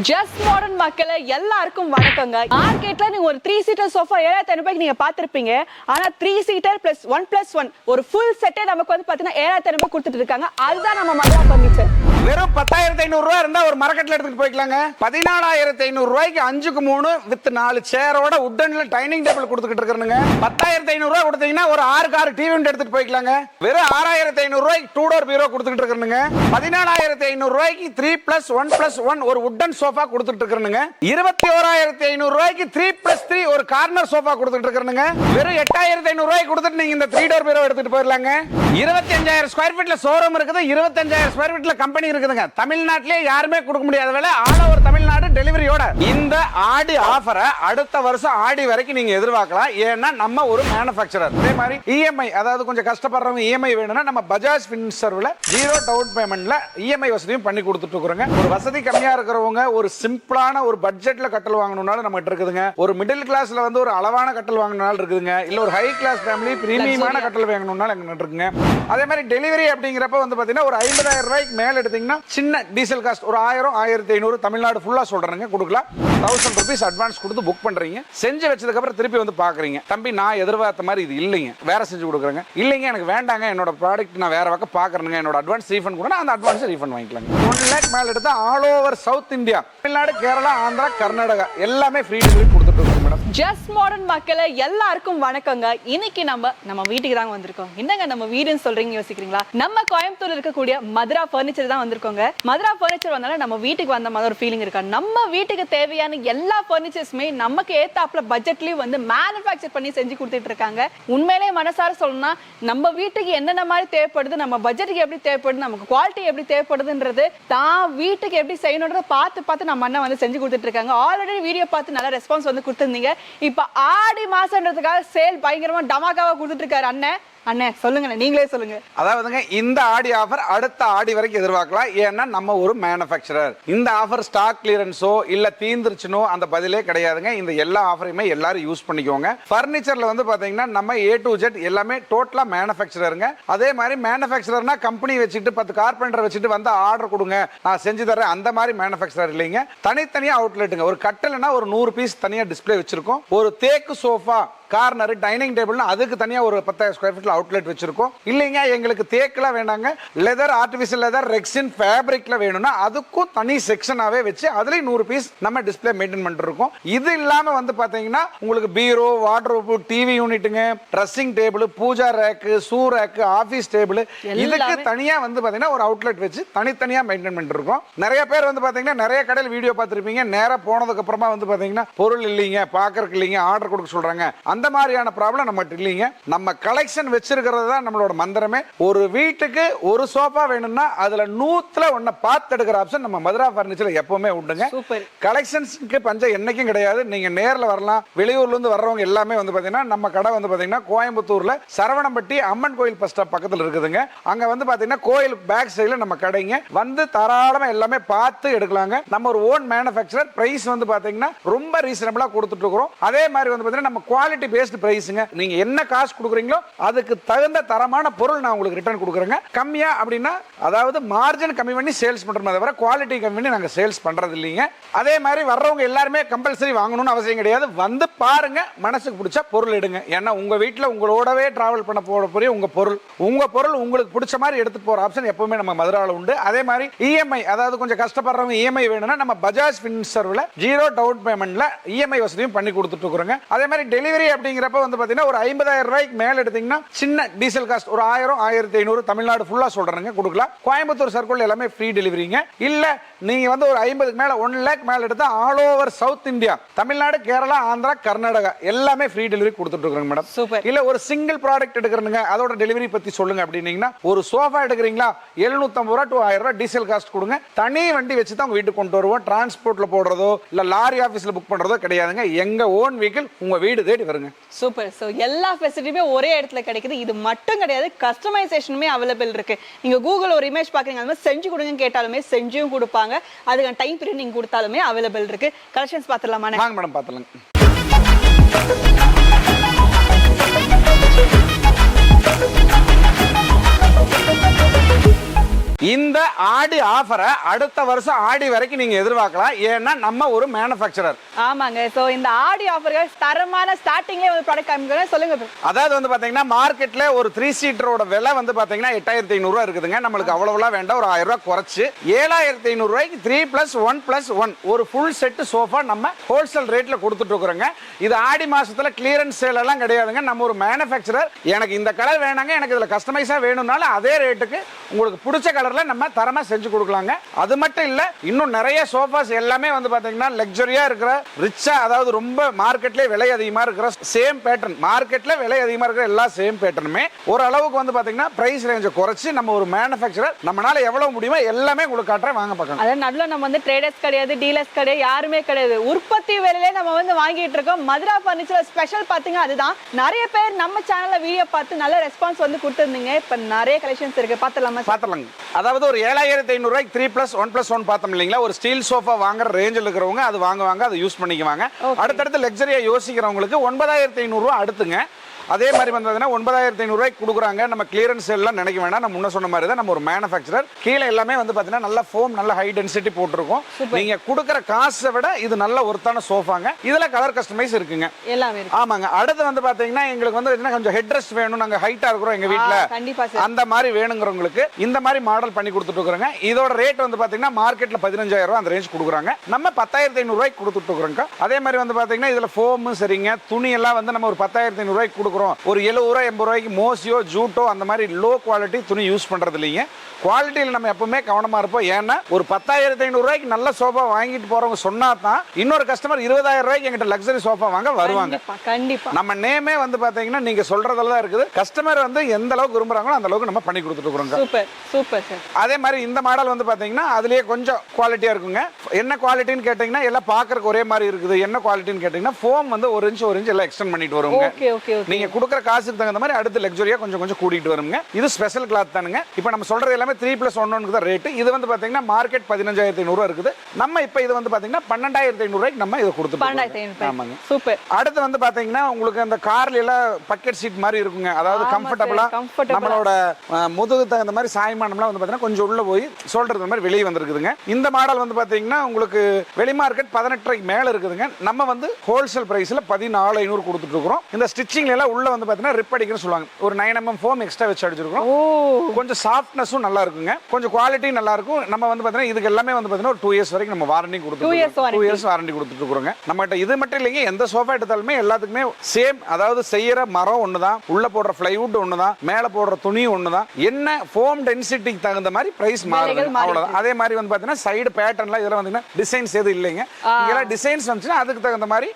Just modern மக்களே எல்லாருக்கும் வணக்கங்க. மார்க்கெட்ல நீங்க ஒரு 3 சீட்டர் சோஃபா 7500 ரூபாய்க்கு நீங்க பாத்திருப்பீங்க. ஆனா 3 சீட்டர் பிளஸ் 1+1 ஒரு ஃபுல் செட்டே நமக்கு வந்து பாத்தீங்கன்னா 7500 ரூபாய் கொடுத்துட்டு இருக்காங்க. அதுதான் நம்ம மதுரா பர்னிச்சர். வெறும் 10500 ரூபாய் இருந்தா ஒரு மரக்கட்டில் எடுத்துட்டு போய்க்கலாங்க. 14500 ரூபாய்க்கு 5க்கு 3 வித் 4 சேரோட உட்டன்ல டைனிங் டேபிள் கொடுத்துக்கிட்டு இருக்கானுங்க. 10500 ரூபாய் கொடுத்தீங்கன்னா ஒரு 6 டிவி யூனிட் எடுத்துட்டு போய்க்கலாங்க. வெறும் 6500 ரூபாய்க்கு 2 டோர் பீரோ கொடுத்துக்கிட்டு இருக்கானுங்க. 14500 ரூபாய்க்கு 3+1+1 ஒரு உட்டன் சோஃபா கொடுத்துட்டு இருக்கானுங்க. 21500 ரூபாய்க்கு 3+3 ஒரு கார்னர் சோஃபா கொடுத்துட்டு இருக்கானுங்க. வெறும் 8500 ரூபாய்க்கு கொடுத்துட்டு நீங்க இந்த 3 டோர் பீரோ எடுத்துட்டு போயிடலாங்க. 25000 ஸ்கொயர் ஃபீட்ல ஷோரூம் இருக்குது. 25000 ஸ்கொயர் ஃபீட்ல கம்பெனி இருக்குதுங்க. தமிழ்நாட்டிலே யாருமே கொடுக்க முடியாத விலை ஆல் ஓவர் தமிழ்நாடு டெலிவரியோட. இந்த ஆடி ஆஃபரை அடுத்த வருஷம் ஆடி வரைக்கும் நீங்க எதிர்பார்க்கலாம். ஏன்னா நம்ம ஒரு மேனுஃபேக்சரர். அதே மாதிரி இஎம்ஐ, அதாவது கொஞ்சம் கஷ்டப்படுறவங்க இஎம்ஐ வேணும்னா நம்ம பஜாஜ் ஃபின்சர்வ்ல 0 டவுன் பேமெண்ட்ல இஎம்ஐ வசதியும் பண்ணி கொடுத்துட்டு இருக்கோங்க. ஒரு வசதி கம்மியா இருக்கிறவங்க ஒரு சிம்பிளான ஒரு பட்ஜெட்ல கட்டல் வாங்கணும்னாலும் நம்ம கிட்ட இருக்குதுங்க. ஒரு மிடில் கிளாஸ்ல வந்து ஒரு அளவான கட்டல் வாங்கணும்னாலும் இருக்குதுங்க. இல்ல ஒரு ஹை கிளாஸ் ஃபேமிலி பிரீமியமான கட்டல் வாங்கணும்னாலும் எங்க இருக்குங்க. அதே மாதிரி டெலிவரி அப்படிங்கிறப்ப வந்து பாத்தீங்கன்னா ஒரு 50000 ரூபாய்க்கு மேல எடுத்தீங்கன்னா சின்ன டீசல் காஸ்ட் ஒரு 1000 1500 தமிழ்நாடு ஃபுல்லா சொல்றேங்க கொடுக்கலாம். 1000 ரூபீஸ் அட்வான்ஸ் கொடுத்து புக் பண்றீங்க. செஞ்சு வச்சதுக்கு அப்புறம் திருப்பி வந்து பாக்குறீங்க, தம்பி நான் எதிர்பார்த்த மாதிரி இது இல்லைங்க, வேற செஞ்சு கொடுக்குறேங்க. இல்லைங்க எனக்கு வேண்டாங்க, என்னோட ப்ராடக்ட் நான் வேற பக்கம் பாக்குறேங்க, என்னோட அட்வான்ஸ் ரீஃபண்ட் கூட அந்த அட்வான்ஸ் ரீஃபண்ட் வாங்கிக்கலாங்க. 1 லேக் மேல எடுத்தா all over south India, Tamil Nadu, Kerala, Andhra, Karnataka எல்லாமே ஃப்ரீ டெலிவரி கொடுத்துட்டு இருக்கோம் மேடம். ஜஸ்ட் மாடர்ன் மக்களே எல்லாருக்கும் வணக்கங்க. இன்னைக்கு நம்ம வீட்டுக்கு தான் வந்திருக்கோம். என்னங்க நம்ம வீடுன்னு சொல்றீங்க யோசிக்கிறீங்களா? நம்ம கோயம்புத்தூர்ல இருக்கக்கூடிய மதுரா பர்னிச்சர் தான் வந்திருக்கோங்க. மதுரா பர்னிச்சர் வந்தாலும் நம்ம வீட்டுக்கு வந்த மாதிரி ஒரு ஃபீலிங் இருக்கா? நம்ம வீட்டுக்கு தேவையான எல்லா பர்னிச்சர்ஸுமே நமக்கு ஏத்தாப்புல பட்ஜெட்லயும் வந்து மேனுஃபேக்சர் பண்ணி செஞ்சு கொடுத்துட்டு இருக்காங்க. உண்மையிலேயே மனசார சொல்லணும்னா நம்ம வீட்டுக்கு என்னென்ன மாதிரி தேவைப்படுது, நம்ம பட்ஜெட்டுக்கு எப்படி தேவைப்படுது, நமக்கு குவாலிட்டி எப்படி தேவைப்படுதுன்றது தான் வீட்டுக்கு எப்படி செய்யணும்ன்றத பார்த்து நம்ம அண்ணன் வந்து செஞ்சு கொடுத்துட்டு இருக்காங்க. ஆல்ரெடி வீடியோ பார்த்து நல்ல ரெஸ்பான்ஸ் வந்து கொடுத்துருந்தீங்க. இப்ப ஆடி மாசம்ன்றதுக்காக சேல் பயங்கரமா டமாக்காவா கொடுத்துட்டு இருக்காரு அண்ணன். அண்ணே சொல்லுங்க, நீங்களே சொல்லுங்க. அதாவதுங்க இந்த ஆடி ஆஃபர் அடுத்த ஆடி வரைக்கும் எதிர்பார்க்கலாம். ஏன்னா நம்ம ஒரு மேனுஃபேக்சரர். இந்த ஆஃபர் ஸ்டாக் கிளியரன்ஸோ இல்ல தீந்துருச்சுனோ அந்த பதிலே கிடையாதுங்க. இந்த எல்லா ஆஃபரையுமே எல்லாரும் யூஸ் பண்ணிக்கோங்க. ஃபர்னிச்சர்ல வந்து பாத்தீங்கன்னா நம்ம A to Z எல்லாமே டோட்டலா மேனுஃபேக்சரருங்க. அதே மாதிரி மேனுஃபேக்சரர்னா கம்பெனி வச்சுட்டு 10 கார்பெண்டர் வச்சுட்டு வந்து ஆர்டர் கொடுங்க நான் செஞ்சு தரேன் அந்த மாதிரி மேனுஃபேக்சரர் இல்லைங்க. தனித்தனியா அவுட்லெட்டுங்க. ஒரு கட்டல்னா ஒரு 100 பீஸ் தனியா டிஸ்பிளே வச்சிருக்கோம். ஒரு தேக்கு சோஃபா, கார்னர், டைனிங் டேபிள்னா அதுக்கு தனியா ஒரு 10000 ஸ்கொயர் ஃபீட்ல அவுட்லெட் வச்சிருக்கோம். இல்லைங்க எங்களுக்கு தேக்குல வேண்டாங்க, லெதர், ஆர்டிஃபிஷியல் லெதர், ரெக்சின், ஃபேப்ரிக்ல வேணும்னா அதுக்கும் தனி செக்ஷனாவே வச்சு அதுலயும் 100 பீஸ் நம்ம டிஸ்பிளே மெயின்டைன் பண்ணிட்டு இருக்கோம். இது இல்லாம வந்து பாத்தீங்கன்னா உங்களுக்கு பீரோ, வார்ட்ரோப், டிவி யூனிட்டுங்க, dressing table, puja rack, shoe rack, office table, இதுக்கு தனியா வந்து பாத்தீங்கன்னா ஒரு அவுட்லெட் வச்சு தனித்தனியா மெயின்டைன் பண்ணிட்டு இருக்கோம். நிறைய பேர் வந்து பாத்தீங்கன்னா நிறைய கடையில் வீடியோ பார்த்திருப்பீங்க. நேரா போனதுக்கு அப்புறமா வந்து பாத்தீங்கன்னா பொருள் இல்லைங்க, பாக்கறதுக்கு இல்லைங்க, ஆர்டர் கொடுக்க சொல்றாங்க. அந்த மாதிரியான ப்ராப்ளம் நம்மகிட்ட இல்லைங்க. நம்ம கலெக்ஷன் வச்சிருக்கிறது தான் நம்மளோட மந்திரமே. ஒரு வீட்டுக்கு ஒரு சோஃபா வேணும்னா அதுல 100ல 1 பார்த்து எடுக்கிற ஆப்ஷன் நம்ம மதுரா பர்னிச்சர்ல எப்பவுமே உண்டுங்க. கலெக்ஷன்ஸ்க்கு பஞ்சம் என்னைக்கும் கிடையாது. நீங்க நேர்ல வரலாம். வெளியூர்ல இருந்து வர்றவங்க எல்லாமே வந்து பாத்தீங்கன்னா நம்ம கடை வந்து பாத்தீங்கன்னா கோயம்புத்தூர்ல சரவணம்பட்டி அம்மன் கோயில் பஸ் ஸ்டாப் பக்கத்துல இருக்குதுங்க. அங்க வந்து பாத்தீங்கன்னா கோயில் பேக் சைடுல நம்ம கடைங்க. வந்து தாராளமா எல்லாமே பார்த்து எடுக்கலாங்க. நம்ம ஒரு ஓன் மேனுஃபேக்சரர். பிரைஸ் வந்து பாத்தீங்கன்னா ரொம்ப ரீசனபிளா கொடுத்துட்டு இருக்கோம். அதே மாதிரி வந்து பாத்தீங்கன்னா நம்ம குவாலிட்டி பேஸ்ட் பிரைஸ்ங்க. நீங்க என்ன காசு கொடுக்குறீங்களோ அதுக்கு தகுந்த தரமான பொருள் நான் உங்களுக்கு ரிட்டர்ன் கொடுக்குறேங்க. கம்மியா அப்படின்னா அதாவது மார்ஜின் கம்மி பண்ணி சேல்ஸ் பண்றோமே தவிர குவாலிட்டி கம்மி பண்ணி நாங்க சேல்ஸ் பண்றது இல்லைங்க. அதே மாதிரி வர்றவங்க எல்லாருமே கம்பல்சரி வாங்கணும்னு அவசியம் கிடையாது. வந்து பாருங்க, மனசுக்கு பிடிச்ச பொருள் எடுங்க. ஏன்னா உங்க வீட்டுல உங்களோடவே டிராவல் பண்ண போற உங்க பொருள் உங்களுக்கு பிடிச்ச மாதிரி எடுத்துட்டு போற ஆப்ஷன் எப்பவுமே நம்ம மதுரால உண்டு. அதே மாதிரி இஎம்ஐ, அதாவது கொஞ்சம் கஷ்டப்படுறவங்க இஎம்ஐ வேணும்னா நம்ம பஜாஜ் ஃபின்சர்வ்ல 0 டவுன் பேமெண்ட்ல இஎம்ஐ வசதியும் பண்ணி கொடுத்துட்டு இருக்கோங்க. அதே மாதிரி டெலிவரி அப்படிங்கிறப்ப வந்து பாத்தீங்கன்னா ஒரு 50000 ரூபாய்க்கு மேல எடுத்தீங்கன்னா சின்ன டீசல் காஸ்ட் ஒரு 1000 1500 தமிழ்நாடு ஃபுல்லா சொல்றேங்க கொடுக்கலாம். கோயம்புத்தூர் சர்க்கிள் எல்லாமே ஃப்ரீ டெலிவரிங்க. இல்ல நீங்க வந்து ஒரு 50க்கு மேல 1 லேக் மேல எடுத்தா all over south India, Tamil Nadu, Kerala, Andhra, Karnataka எல்லாமே ஃப்ரீ டெலிவரி கொடுத்துட்டு இருக்கோம் மேடம். சூப்பர். இல்ல ஒரு சிங்கிள் ப்ராடக்ட் எடுக்கிறீங்க, அதோட டெலிவரி பத்தி சொல்லுங்க அப்படின்னீங்கன்னா ஒரு சோஃபா எடுக்கிறீங்களா 750 ரூபாய் to 1000 ரூபாய் டீசல் காஸ்ட் கொடுங்க. தனி வண்டி வச்சு தான் உங்க வீட்டுக்கு கொண்டு வருவோம். டிரான்ஸ்போர்ட்ல போடுறதோ இல்ல லாரி ஆபீஸ்ல புக் பண்றதோ கிடையாதுங்க. எங்க ஓன் வெஹிக்கிள் உங்க வீடு தேடி வருங்க. சூப்பர். சோ எல்லா ஃபெசிலிட்டியுமே ஒரே இடத்துல கிடைக்குது. இது மட்டும் கிடையாது, கஸ்டமைசேஷனுமே அவைலபிள் இருக்கு. நீங்க கூகுள் ஒரு இமேஜ் பாக்குறீங்க, அது மாதிரி செஞ்சு கொடுங்க கேட்டாலுமே செஞ்சும் கொடுப்பாங்க. அதுக்கான டைம் பீரியட் நீங்க கொடுத்தாலுமே அவைலபிள் இருக்கு. கலெக்ஷன்ஸ் பாத்துடலாமா? வாங்க மேடம் பாத்துடலாம். இந்த ஆடி ஆஃபரை அடுத்த வருஷம் ஆடி வரைக்கும் நீங்க எதிர்பார்க்கலாம். ஏன்னா நம்ம ஒரு மேனுஃபேக்சரர். ஆமாங்க. சோ இந்த ஆடி ஆஃபர்கள் தரமான ஸ்டார்டிங்லயே ஒரு ப்ராடக்ட் காமிக்கிறேன். சொல்லுங்க bro. அதாவது வந்து பாத்தீங்கன்னா மார்க்கெட்ல ஒரு 3 சீட்டரோட விலை வந்து பாத்தீங்கன்னா 8500 ரூபாய் இருக்குதுங்க. நம்மளுக்கு அவ்வளவுலாம் வேண்டாம், ஒரு 1000 ரூபாய் குறைச்சு 7500 ரூபாய்க்கு 3+1+1 ஒரு ஃபுல் செட் சோஃபா நம்ம ஹோல்சேல் ரேட்ல கொடுத்துட்டு இருக்கிறோங்க. இது ஆடி மாசத்துல கிளியரன்ஸ் சேல் எல்லாம் கிடையாதுங்க. நம்ம ஒரு மேனுஃபேக்சரர், எனக்கு இந்த கலர் வேணாங்க, எனக்கு இதுல கஸ்டமைஸா வேணும்னாலும் அதே ரேட்டுக்கு உங்களுக்கு பிடிச்ச கலர்ல நம்ம தரமா செஞ்சு கொடுக்கலாங்க. அது மட்டும் இல்ல, இன்னும் நிறைய சோஃபாஸ் எல்லாமே வந்து பாத்தீங்கன்னா லக்ஸரியா இருக்கிற, ரிச்சா, அதாவது ரொம்ப மார்க்கெட்லயே விலை அதிகமா இருக்கிற சேம் பேட்டர்ன், மார்க்கெட்ல விலை அதிகமா இருக்கிற எல்லா சேம் பேட்டர்னுமே ஓரளவுக்கு வந்து பாத்தீங்கன்னா பிரைஸ் ரேஞ்சை குறைச்சு நம்ம ஒரு மேனுஃபேக்சரர் நம்மளால எவ்வளவு முடியுமோ எல்லாமே உங்களுக்கு காட்டுறேன், வாங்க பார்க்கலாம். அதாவது நடுவில் நம்ம வந்து ட்ரேடர்ஸ் கிடையாது, டீலர்ஸ் கிடையாது, யாருமே கிடையாது. உற்பத்தி விலையிலே நம்ம வந்து வாங்கிட்டு இருக்கோம். மதுரா பர்னிச்சர் ஸ்பெஷல் பாத்தீங்க அதுதான். நிறைய பேர் நம்ம சேனல்ல வீடியோ பார்த்து நல்ல ரெஸ்பான்ஸ் வந்து கொடுத்துருந்தீங்க. இப்ப நிறைய கலெக்ஷன்ஸ் இருக்கு, பாத்துலாமா? பாத்துலாங்க. அதாவது ஒரு 7500 ரூபாய்க்கு 3+1+1 பார்த்தோம் இல்லைங்களா, ஒரு ஸ்டீல் சோஃபா வாங்குற ரேஞ்சில் இருக்கிறவங்க அது வாங்குவாங்க, அதை யூஸ் பண்ணிக்குவாங்க. அடுத்தடுத்து லக்ஸரியா யோசிக்கிறவங்களுக்கு 9500 ரூபாய் அடுத்துங்க. அதே மாதிரி வந்து 9500 ரூபாய்க்கு கொடுக்குறாங்க. நம்ம கிளியரன்ஸ் எல்லாம் நினைக்க வேண்டாம், நம்ம முன்ன சொன்ன மாதிரி தான் நம்ம ஒரு மேனுஃபேக்சரர். கீழே எல்லாமே வந்து பாத்தீங்கன்னா நல்ல ஃபோம், நல்ல ஹை டென்சிட்டி போட்டிருக்கோம். நீங்க கொடுக்குற காசை விட இது நல்ல ஒர்த்தான சோஃபாங்க. இதுல கலர் கஸ்டமைஸ் இருக்குங்க, எல்லாமே இருக்கு. ஆமாங்க. அடுத்து வந்து பாத்தீங்கன்னா எங்களுக்கு வந்து கொஞ்சம் ஹெட் ரெஸ்ட் வேணும், நாங்க ஹைட்டா இருக்கிறோம் எங்க வீட்டுல, அந்த மாதிரி வேணுங்கிறவங்களுக்கு இந்த மாதிரி மாடல் பண்ணி கொடுத்துட்டு இருக்கிறோங்க. இதோட ரேட் வந்து பாத்தீங்கன்னா மார்க்கெட்ல 15000 ரூபாய் அந்த ரேஞ்ச் கொடுக்குறாங்க, நம்ம 10500 ரூபாய்க்கு கொடுத்துட்டு இருக்கிறோங்க. அதே மாதிரி வந்து பாத்தீங்கன்னா இதுல ஃபோமும் சரிங்க, துணி எல்லாம் வந்து நம்ம ஒரு 10500 ரூபாய்க்கு கொடுக்குறோம். ஒரு 70 ரூபாய் 80 ரூபாய்க்கு மோசியோ ஜூட்டோ அந்த மாதிரி லோ குவாலிட்டி துணி யூஸ் பண்றது இல்லைங்க. குவாலிட்டியில் நம்ம எப்பவுமே கவனமா இருப்போம். ஏன்னா ஒரு 10500 ரூபாய்க்கு நல்ல சோஃபா வாங்கிட்டு போறவங்க சொன்னா தான் இன்னொரு கஸ்டமர் 20000 ரூபாய்க்கு எங்கிட்ட லக்ஸரி சோஃபா வாங்க வருவாங்க. கண்டிப்பா நம்ம நேமே வந்து பாத்தீங்கன்னா நீங்க சொல்றதுல தான் இருக்குது. கஸ்டமர் வந்து எந்த அளவுக்கு விரும்புறாங்களோ அந்த அளவுக்கு நம்ம பண்ணி கொடுத்துட்டு இருக்கோம். Super super sir. அதே மாதிரி இந்த மாடல் வந்து பாத்தீங்கன்னா அதுலயே கொஞ்சம் குவாலிட்டியா இருக்குங்க. என்ன குவாலிட்டின்னு கேட்டீங்கன்னா எல்லாம் பாக்குறதுக்கு ஒரே மாதிரி இருக்குது. என்ன குவாலிட்டின்னு கேட்டீங்கன்னா ஃபோம் வந்து 1 இன்ச் எல்லாம் எக்ஸ்டெண்ட் பண்ணிட்டு வருவாங்க. நீங்க கொடுக்குற காசுக்கு தகுந்த மாதிரி அடுத்து லக்ஸரியா கொஞ்சம் கொஞ்சம் கூட்டிட்டு வருங்க. இது ஸ்பெஷல் கிளாத் தானுங்க. இப்போ நம்ம சொல்றது எல்லாமே 3+1 தான் ரேட். இது வந்து பாத்தீங்கன்னா மார்க்கெட் 15500 ரூபாய் இருக்குது. நம்ம இப்போ இது வந்து பாத்தீங்கன்னா 12500 ரூபாய்க்கு நம்ம இத கொடுத்துட்டோம். ஆமாங்க. சூப்பர். அடுத்து வந்து பாத்தீங்கன்னா உங்களுக்கு அந்த கார்ல எல்லாம் பக்கெட் சீட் மாதிரி இருக்குங்க. அதாவது கம்ஃபர்ட்டபிளா நம்மளோட முதுகு தகுந்த மாதிரி சாய்மானம்லாம் வந்து பாத்தீங்கன்னா கொஞ்சம் உள்ள போய் சொல்றது மாதிரி வெளியே வந்திருக்குதுங்க. இந்த மாடல் வந்து பாத்தீங்கன்னா உங்களுக்கு வெளி மார்க்கெட் 18 ரூபாய்க்கு மேல இருக்குதுங்க. நம்ம வந்து ஹோல்சேல் பிரைஸ்ல 14500 கொடுத்துட்டு இருக்கோம். இந்த ஸ்டிச்சிங்ல எல்லாம் உள்ள வந்து பாத்தீங்கன்னா ரிப் அடிக்கிறன்னு சொல்லுவாங்க. ஒரு 9 mm ஃபோம் எக்ஸ்ட்ரா வச்சு அடிச்சிருக்கோம். கொஞ்சம் சாஃப்ட்னஸும் நல்லா இருக்குங்க, கொஞ்சம் குவாலிட்டி நல்லா இருக்கும். நம்ம வந்து பாத்தீங்கன்னா இதுக்கு எல்லாமே வந்து பாத்தீங்கன்னா ஒரு 2 இயர்ஸ் வரைக்கும் நம்ம வாரண்டி கொடுத்துட்டு 2 இயர்ஸ் வாரண்டி கொடுத்துட்டு இருக்கோங்க. நம்மகிட்ட இது மட்டும் இல்லைங்க, எந்த சோஃபா எடுத்தாலுமே எல்லாத்துக்குமே சேம், அதாவது செய்யற மரம் ஒண்ணுதான், உள்ள போடுற பிளைவுட் ஒண்ணுதான், மேல போடுற துணி ஒண்ணுதான். என்ன ஃபோம் டென்சிட்டிக்கு தகுந்த மாதிரி பிரைஸ் மாறுது, அவ்வளவுதான். அதே மாதிரி வந்து பாத்தீங்கன்னா சைடு பேட்டர்ன்ல இதெல்லாம் வந்து டிசைன்ஸ் எதுவும் இல்லைங்க. இதெல்லாம் டிசைன்ஸ் வந்துச்சுன்னா அதுக்கு தகுந்த மாதிரி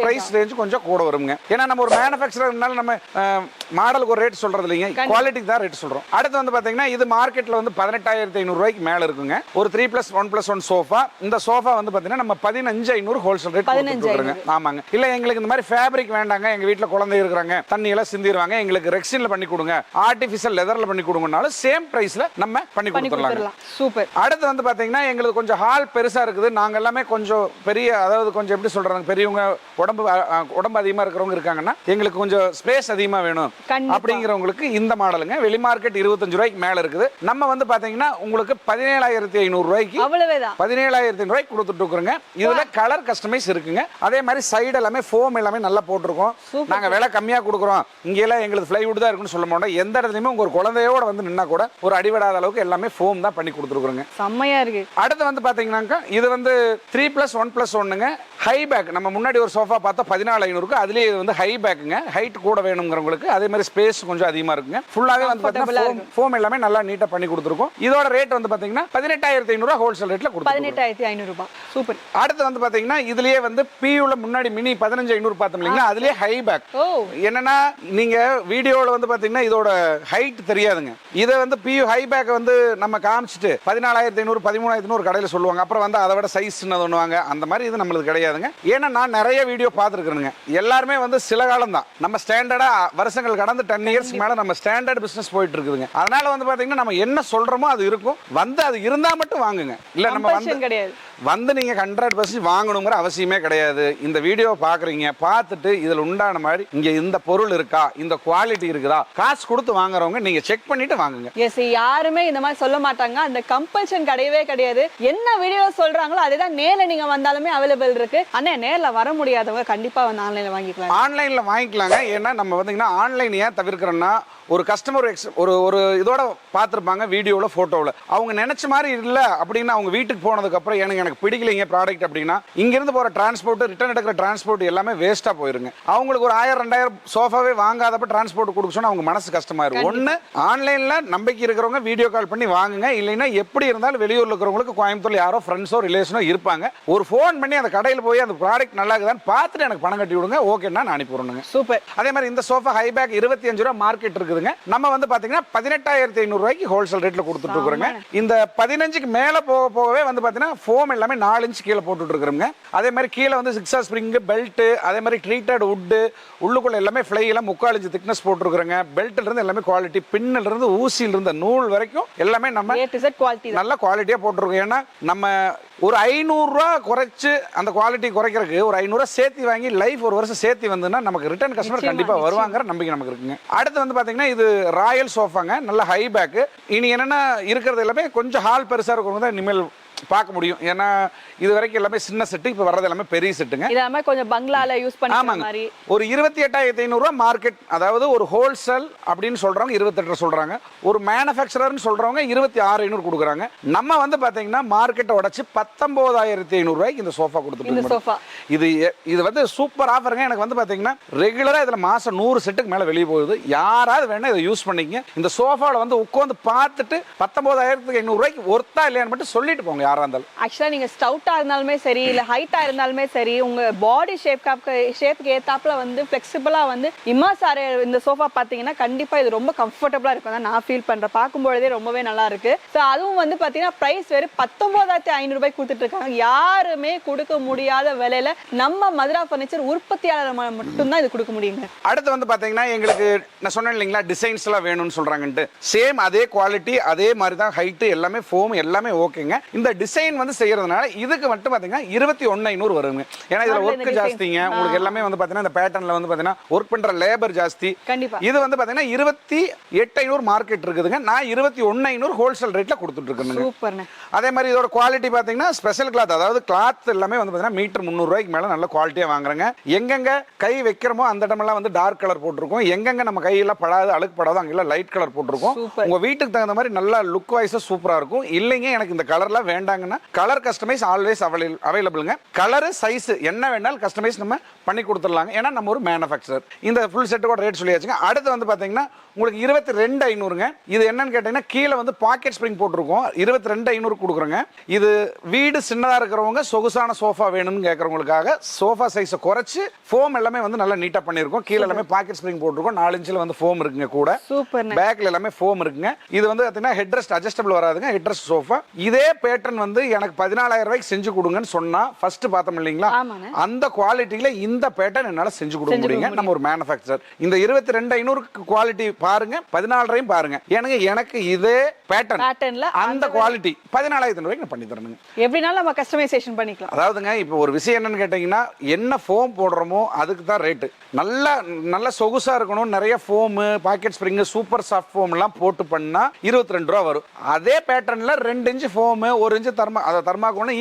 பிரைஸ் ரேஞ்ச் கொஞ்சம் கூட வருங்க. ஏன்னா நம்ம ஒரு மேனுஃபேக்சரர்னால நம்ம மாடலுக்கு ஒரு ரேட் சொல்றது இல்லைங்க, குவாலிட்டிக்கு தான் ரேட் சொல்றோம். அடுத்து வந்து பாத்தீங்கன்னா இது மார்க்கெட்ல வந்து 18500 ரூபாய்க்கு மேல இருக்குங்க. ஒரு 3+1+1 சோஃபா. இந்த சோஃபா வந்து பாத்தீங்கன்னா நம்ம 15500 ஹோல்சேல் ரேட் கொடுத்துருக்கோங்க. ஆமாங்க. இல்ல எங்களுக்கு இந்த மாதிரி ஃபேப்ரிக் வேண்டாங்க, எங்க வீட்ல குழந்தை இருக்காங்க, தண்ணி எல்லாம் சிந்திடுவாங்க, எங்களுக்கு ரெக்ஸின்ல பண்ணி கொடுங்க, ஆர்டிஃபிஷியல் லெதர்ல பண்ணி கொடுங்கனாலும் சேம் பிரைஸ்ல நம்ம பண்ணி கொடுத்துடலாம். சூப்பர். அடுத்து வந்து பாத்தீங்கன்னா எங்களுக்கு கொஞ்சம் ஹால் பெருசா இருக்குது. நாங்க எல்லாமே கொஞ்சம் பெரிய, அதாவது கொஞ்சம் எப்படி சொல்றாங்க, பெரியவங்க உடம்பு அதிகமா இருக்கிறவங்க இருக்காங்கன்னா எங்களுக்கு கொஞ்சம் ஸ்பேஸ் அதிகமா வேணும் அப்படிங்கிறவங்களுக்கு இந்த மாடலுங்க. வெளி மார்க்கெட் 25 ரூபாய்க்கு மேல இருக்குது. நம்ம வந்து பாத்தீங்கன்னா உங்களுக்கு 17500 ரூபாய்க்கு 17500 ரூபாய்க்கு கொடுத்துட்டு இருக்கோங்க. இதுல கலர் கஸ்டமைஸ் இருக்குங்க. அதே மாதிரி சைடு எல்லாமே ஃபோம் எல்லாமே நல்லா போட்டிருக்கோம். நாங்க விலை கம்மியா கொடுக்குறோம், இங்க எல்லாம் எங்களுக்கு பிளைவுட் தான் இருக்குன்னு சொல்ல மாட்டோம். எந்த இடத்துலயுமே உங்க ஒரு குழந்தையோட வந்து நின்னா கூட ஒரு அடிபடாத அளவுக்கு எல்லாமே ஃபோம் தான் பண்ணி கொடுத்துருக்கோங்க. செம்மையா இருக்கு. அடுத்து வந்து பாத்தீங்கன்னா இது வந்து 3+1+1ங்க. High back. நம்ம முன்னாடி ஒரு சோஃபா பார்த்தா 14500க்கு, அதுலயே இது வந்து ஹை பேக்குங்க. ஹைட் கூட வேணுங்கிறவங்களுக்கு. அதே மாதிரி ஸ்பேஸ் கொஞ்சம் அதிகமா இருக்குங்க. ஃபுல்லாவே வந்து பாத்தீங்கன்னா ஃபோம் எல்லாமே நல்லா நீட்டா பண்ணி கொடுத்துருக்கோம். இதோட ரேட் வந்து பாத்தீங்கன்னா 18500 ரூபாய் ஹோல்சேல் ரேட்ல கொடுத்துருக்கோம். 18500 ரூபாய். சூப்பர். அடுத்து வந்து பாத்தீங்கன்னா இதுலயே வந்து பியூல முன்னாடி மினி 15500 பார்த்தோம் இல்லீங்களா, அதுலயே ஹை பேக். என்னன்னா நீங்க வீடியோல வந்து பாத்தீங்கன்னா இதோட ஹைட் தெரியாதுங்க. இத வந்து பியூ ஹை பேக் வந்து நம்ம காமிச்சிட்டு 14500 13500 கடையில சொல்லுவாங்க. அப்புறம் வந்து அதை விட சைஸ் சின்னதுன்னுவாங்க. அந்த மாதிரி இது நம்மளுக்கு கிடையாதுங்க. ஏன்னா நான் நிறைய வீடியோ பார்த்துருக்கேனுங்க. எல்லாருமே வந்து சில காலம் தான், நம்ம ஸ்டாண்டர்டா வருஷங்கள் கடந்து 10 இயர்ஸ் மேல நம்ம ஸ்டாண்டர்ட் பிசினஸ் போயிட்டு இருக்குதுங்க. அதனால வந்து பாத்தீங்கன்னா நம்ம என்ன சொல்றோமோ அது இருக்கும். வந்து அது இருந்தா மட்டும் வாங்குங்க. இல்ல நம்ம வந்து வந்து நீங்க 100% வாங்கணுங்கிற அவசியமே கிடையாது. இந்த வீடியோ பாக்குறீங்க, பார்த்துட்டு இதுல உண்டான மாதிரி இங்க இந்த பொருள் இருக்கா, இந்த குவாலிட்டி இருக்குதா, காசு கொடுத்து வாங்குறவங்க நீங்க செக் பண்ணிட்டு வாங்குங்க. எஸ், யாருமே இந்த மாதிரி சொல்ல மாட்டாங்க. அந்த கம்பல்ஷன் கிடையவே கிடையாது. என்ன வீடியோ சொல்றாங்களோ அதுதான் நேர்ல நீங்க வந்தாலுமே அவைலபிள் இருக்கு. ஆனா நேர்ல வர முடியாதவங்க கண்டிப்பா வந்து ஆன்லைன்ல வாங்கிக்கலாம். ஆன்லைன்ல வாங்கிக்கலாங்க. ஏன்னா நம்ம வந்தீங்கன்னா ஆன்லைன் ஏன் தவிர்க்கிறோம்னா, ஒரு கஸ்டமர் ஒரு இதோட பார்த்துருப்பாங்க வீடியோவில் ஃபோட்டோவில், அவங்க நினைச்ச மாதிரி இல்லை அப்படின்னு அவங்க வீட்டுக்கு போனதுக்கு அப்புறம் எனக்கு பிடிக்கலைங்க ப்ராடக்ட் அப்படின்னா, இங்கிருந்து போகிற டிரான்ஸ்போர்ட், ரிட்டர்ன் எடுக்கிற டிரான்ஸ்போர்ட் எல்லாமே வேஸ்ட்டாக போயிருங்க. அவங்களுக்கு ஒரு 1000-2000 சோஃபாவே வாங்காதப்ப டிரான்ஸ்போர்ட் கொடுக்க சொன்னா அவங்க மனசு கஷ்டமாயிரும். ஒன்று ஆன்லைனில் நம்பிக்கை இருக்கிறவங்க வீடியோ கால் பண்ணி வாங்குங்க. இல்லைன்னா எப்படி இருந்தாலும் வெளியூரில் இருக்கிறவங்களுக்கு கோயம்புத்தூர் யாரோ ஃப்ரெண்ட்ஸோ ரிலேஷனோ இருப்பாங்க, ஒரு ஃபோன் பண்ணி அந்த கடையில் போய் அந்த ப்ராடக்ட் நல்லா இருக்குதான்னு பார்த்துட்டு எனக்கு பணம் கட்டி விடுங்க, ஓகேன்னா நான் அனுப்பி விடணுங்க. சூப்பர். அதே மாதிரி இந்த சோஃபா ஹைபேக் 25 ரூபா மார்க்கெட் இருக்குது. நம்ம வந்து பாத்தீங்கன்னா 18,500 ரூபாய்க்கு ஹோல்சேல் ரேட்ல கொடுத்துட்டு இருக்கிறோங்க. இந்த 15க்கு மேல போகவே வந்து பாத்தீங்கன்னா ஃபோம் எல்லாமே 4 இன்ச் கீழே போட்டுட்டு இருக்கிறோங்க. அதே மாதிரி கீழே வந்து 6 ஸ்ப்ரிங் பெல்ட், அதே மாதிரி ட்ரீட்டட் வுட், உள்ளுக்குள்ள எல்லாமே ஃப்ளை எல்லாம் 3/4 இன்ச் திக்னஸ் போட்டுருக்கிறோங்க. பெல்ட்ல இருந்து எல்லாமே குவாலிட்டி, பின்னில இருந்து ஊசியில இருந்து நூல் வரைக்கும் எல்லாமே நம்ம நல்ல குவாலிட்டியா போட்டுருக்கோம். ஏன்னா நம்ம ஒரு 500 ரூபா குறைச்சு அந்த குவாலிட்டி குறைக்கிறதுக்கு ஒரு 500 ரூபா சேர்த்து வாங்கி லைஃப் ஒரு வருஷம் சேர்த்து வந்துன்னா நமக்கு ரிட்டர்ன் கஸ்டமர் கண்டிப்பா வருவாங்கிற நம்பிக்கை நமக்கு இருக்குங்க. அடுத்து வந்து பாத்தீங்கன்னா இது ராயல் சோஃபாங்க, நல்ல ஹை பேக். இனி என்னன்னா இருக்கிறது எல்லாமே கொஞ்சம் ஹால் பெருசா இருக்கவங்க தான் இனிமேல் பார்க்க முடியும். ஏன்னா இது வரைக்கும் எல்லாமே சின்ன செட்டு, இப்போ வர்றது எல்லாமே பெரிய செட்டுங்க. இதெல்லாம் கொஞ்சம் பங்களால யூஸ் பண்ணுற மாதிரி. ஒரு 28,500 ரூபா மார்க்கெட், அதாவது ஒரு ஹோல்சேல் அப்படின்னு சொல்றவங்க 28 சொல்றாங்க, ஒரு மேனுஃபேக்சரர்னு சொல்றவங்க 26,500 கொடுக்குறாங்க. நம்ம வந்து பாத்தீங்கன்னா மார்க்கெட்டை உடைச்சு 19,500 ரூபாய்க்கு இந்த சோஃபா கொடுத்துட்டு இது வந்து சூப்பர் ஆஃபருங்க. எனக்கு வந்து பாத்தீங்கன்னா ரெகுலரா இதுல மாசம் 100 செட்டுக்கு மேல வெளியே போகுது. யாராவது வேணா இதை யூஸ் பண்ணிக்கங்க. இந்த சோஃபாவில் வந்து உட்காந்து பார்த்துட்டு 19,500 ரூபாய்க்கு ஒர்த்தா இல்லையான்னு மட்டும் சொல்லிட்டு போங்க. ஆக்சுவலா நீங்க ஸ்டவுட்டா இருந்தாலுமே சரி, இல்ல ஹைட்டா இருந்தாலுமே சரி, உங்க பாடி ஷேப்க்கு ஏத்தாப்புல வந்து ஃபிளெக்சிபிளா வந்து இம்மாசாரே இந்த சோஃபா பாத்தீங்கன்னா கண்டிப்பா இது ரொம்ப கம்ஃபர்டபுளா இருக்கும் தான் நான் ஃபீல் பண்றேன். பார்க்கும்போதே ரொம்பவே நல்லா இருக்கு. ஸோ அதுவும் வந்து பாத்தீங்கன்னா பிரைஸ் வெறும் 19,500 ரூபாய் கொடுத்துட்டு இருக்காங்க. யாருமே கொடுக்க முடியாத விலையில நம்ம மதுரா பர்னிச்சர் உற்பத்தியாளர் மட்டும்தான் இது கொடுக்க முடியுங்க. அடுத்து வந்து பாத்தீங்கன்னா எங்களுக்கு நான் சொன்னேன் இல்லைங்களா, டிசைன்ஸ் எல்லாம் வேணும்னு சொல்றாங்கன்ட்டு, சேம் அதே குவாலிட்டி அதே மாதிரி தான் ஹைட் எல்லாமே ஃபோம் எல்லாமே ஓகேங்க. இந்த டிசைன் வந்து செய்யறதுனால இதுக்கு மட்டும் பாத்தீங்கன்னா 21,500 வருங்க. ஏன்னா இதுல ஒர்க் ஜாஸ்திங்க, உங்களுக்கு எல்லாமே வந்து பாத்தீங்கன்னா இந்த பேட்டர்ன்ல வந்து பாத்தீங்கன்னா ஒர்க் பண்ற லேபர் ஜாஸ்தி. கண்டிப்பா இது வந்து பாத்தீங்கன்னா 28,500 மார்க்கெட் இருக்குதுங்க. நான் 21,500 ஹோல்சேல் ரேட்ல கொடுத்துட்டு இருக்கேன். சூப்பர்ங்க. அதே மாதிரி இதோட குவாலிட்டி பாத்தீங்கன்னா ஸ்பெஷல் கிளாத், அதாவது கிளாத் எல்லாமே வந்து பாத்தீங்கன்னா மீட்டர் 300 ரூபாய்க்கு மேல நல்ல குவாலிட்டியா வாங்குறாங்க. எங்கெங்க கை வைக்கிறோமோ அந்த இடமெல்லாம் வந்து டார்க் கலர் போட்டிருக்கோம். எங்கெங்க நம்ம கையெல்லாம் படாது அழுக்கு படாது அங்கெல்லாம் லைட் கலர் போட்டிருக்கோம். உங்க வீட்டுக்கு தகுந்த மாதிரி நல்லா லுக் வைஸா சூப்பரா இருக்கும். இல்லைங்க எனக்கு இந்த கலர்லாம் வேண்டாங்கன்னா கலர் கஸ்டமைஸ் ஆல்வேஸ் அவைலபிள்ங்க. கலர் சைஸ் என்ன வேணாலும் கஸ்டமைஸ் நம்ம பண்ணி கொடுத்துடலாங்க. ஏன்னா நம்ம ஒரு மேனுஃபேக்சரர். இந்த ஃபுல் செட்டோட ரேட் சொல்லியாச்சுங்க. அடுத்து வந்து பாத்தீங்கன்னா உங்களுக்கு 22,500ங்க. இது என்னன்னு கேட்டீங்கன்னா கீழே வந்து பாக்கெட் ஸ்ப்ரிங் போட்டிருக்கோம். 22,500 கொடுக்குறோங்க. இது வீடு சின்னதா இருக்கிறவங்க சொகுசான சோஃபா வேணும்னு கேட்கறவங்களுக்காக சோஃபா சைஸை குறைச்சு ஃபோம் எல்லாமே வந்து நல்லா நீட்டா பண்ணிருக்கோம். கீழே எல்லாமே பாக்கெட் ஸ்ப்ரிங் போட்டிருக்கோம். 4 இன்ச்ல வந்து ஃபோம் இருக்குங்க. கூட பேக்ல எல்லாமே ஃபோம் இருக்குங்க. இது வந்து பாத்தீங்கன்னா ஹெட் ரெஸ்ட் அட்ஜஸ்டபிள் வராதுங்க. Head rest sofa. இதே பேட்டர்ன் வந்து எனக்கு 14,000 ரூபாய்க்கு செஞ்சு கொடுங்கன்னு சொன்னா ஃபர்ஸ்ட் பார்த்தோம் இல்லைங்களா, அந்த குவாலிட்டியில இந்த பேட்டர்ன் என்னால செஞ்சு கொடுக்க முடியுங்க. நம்ம ஒரு மேனுஃபேக்சரர். இந்த 22,500 குவாலிட்டி பாருங்க, 14,000 பாருங்க. எனக்கு இதே பேட்டர்ன்ல அந்த குவாலிட்டி 14,000 ரூபாய்க்கு பண்ணி தரணுங்க. எப்படினாலும் நம்ம கஸ்டமைசேஷன் பண்ணிக்கலாம். அதாவதுங்க இப்போ ஒரு விஷயம் என்னன்னு கேட்டீங்கன்னா, என்ன ஃபோம் போடுறோமோ அதுக்கு தான் ரேட்டு. நல்ல சொகுசா இருக்கணும். நிறைய foam, pocket spring, super soft foam எல்லாம் போட்டு பண்ணா 22 ரூபா வரும். அதே பேட்டர்ன்ல 2 inch foam, 1 inch thermocol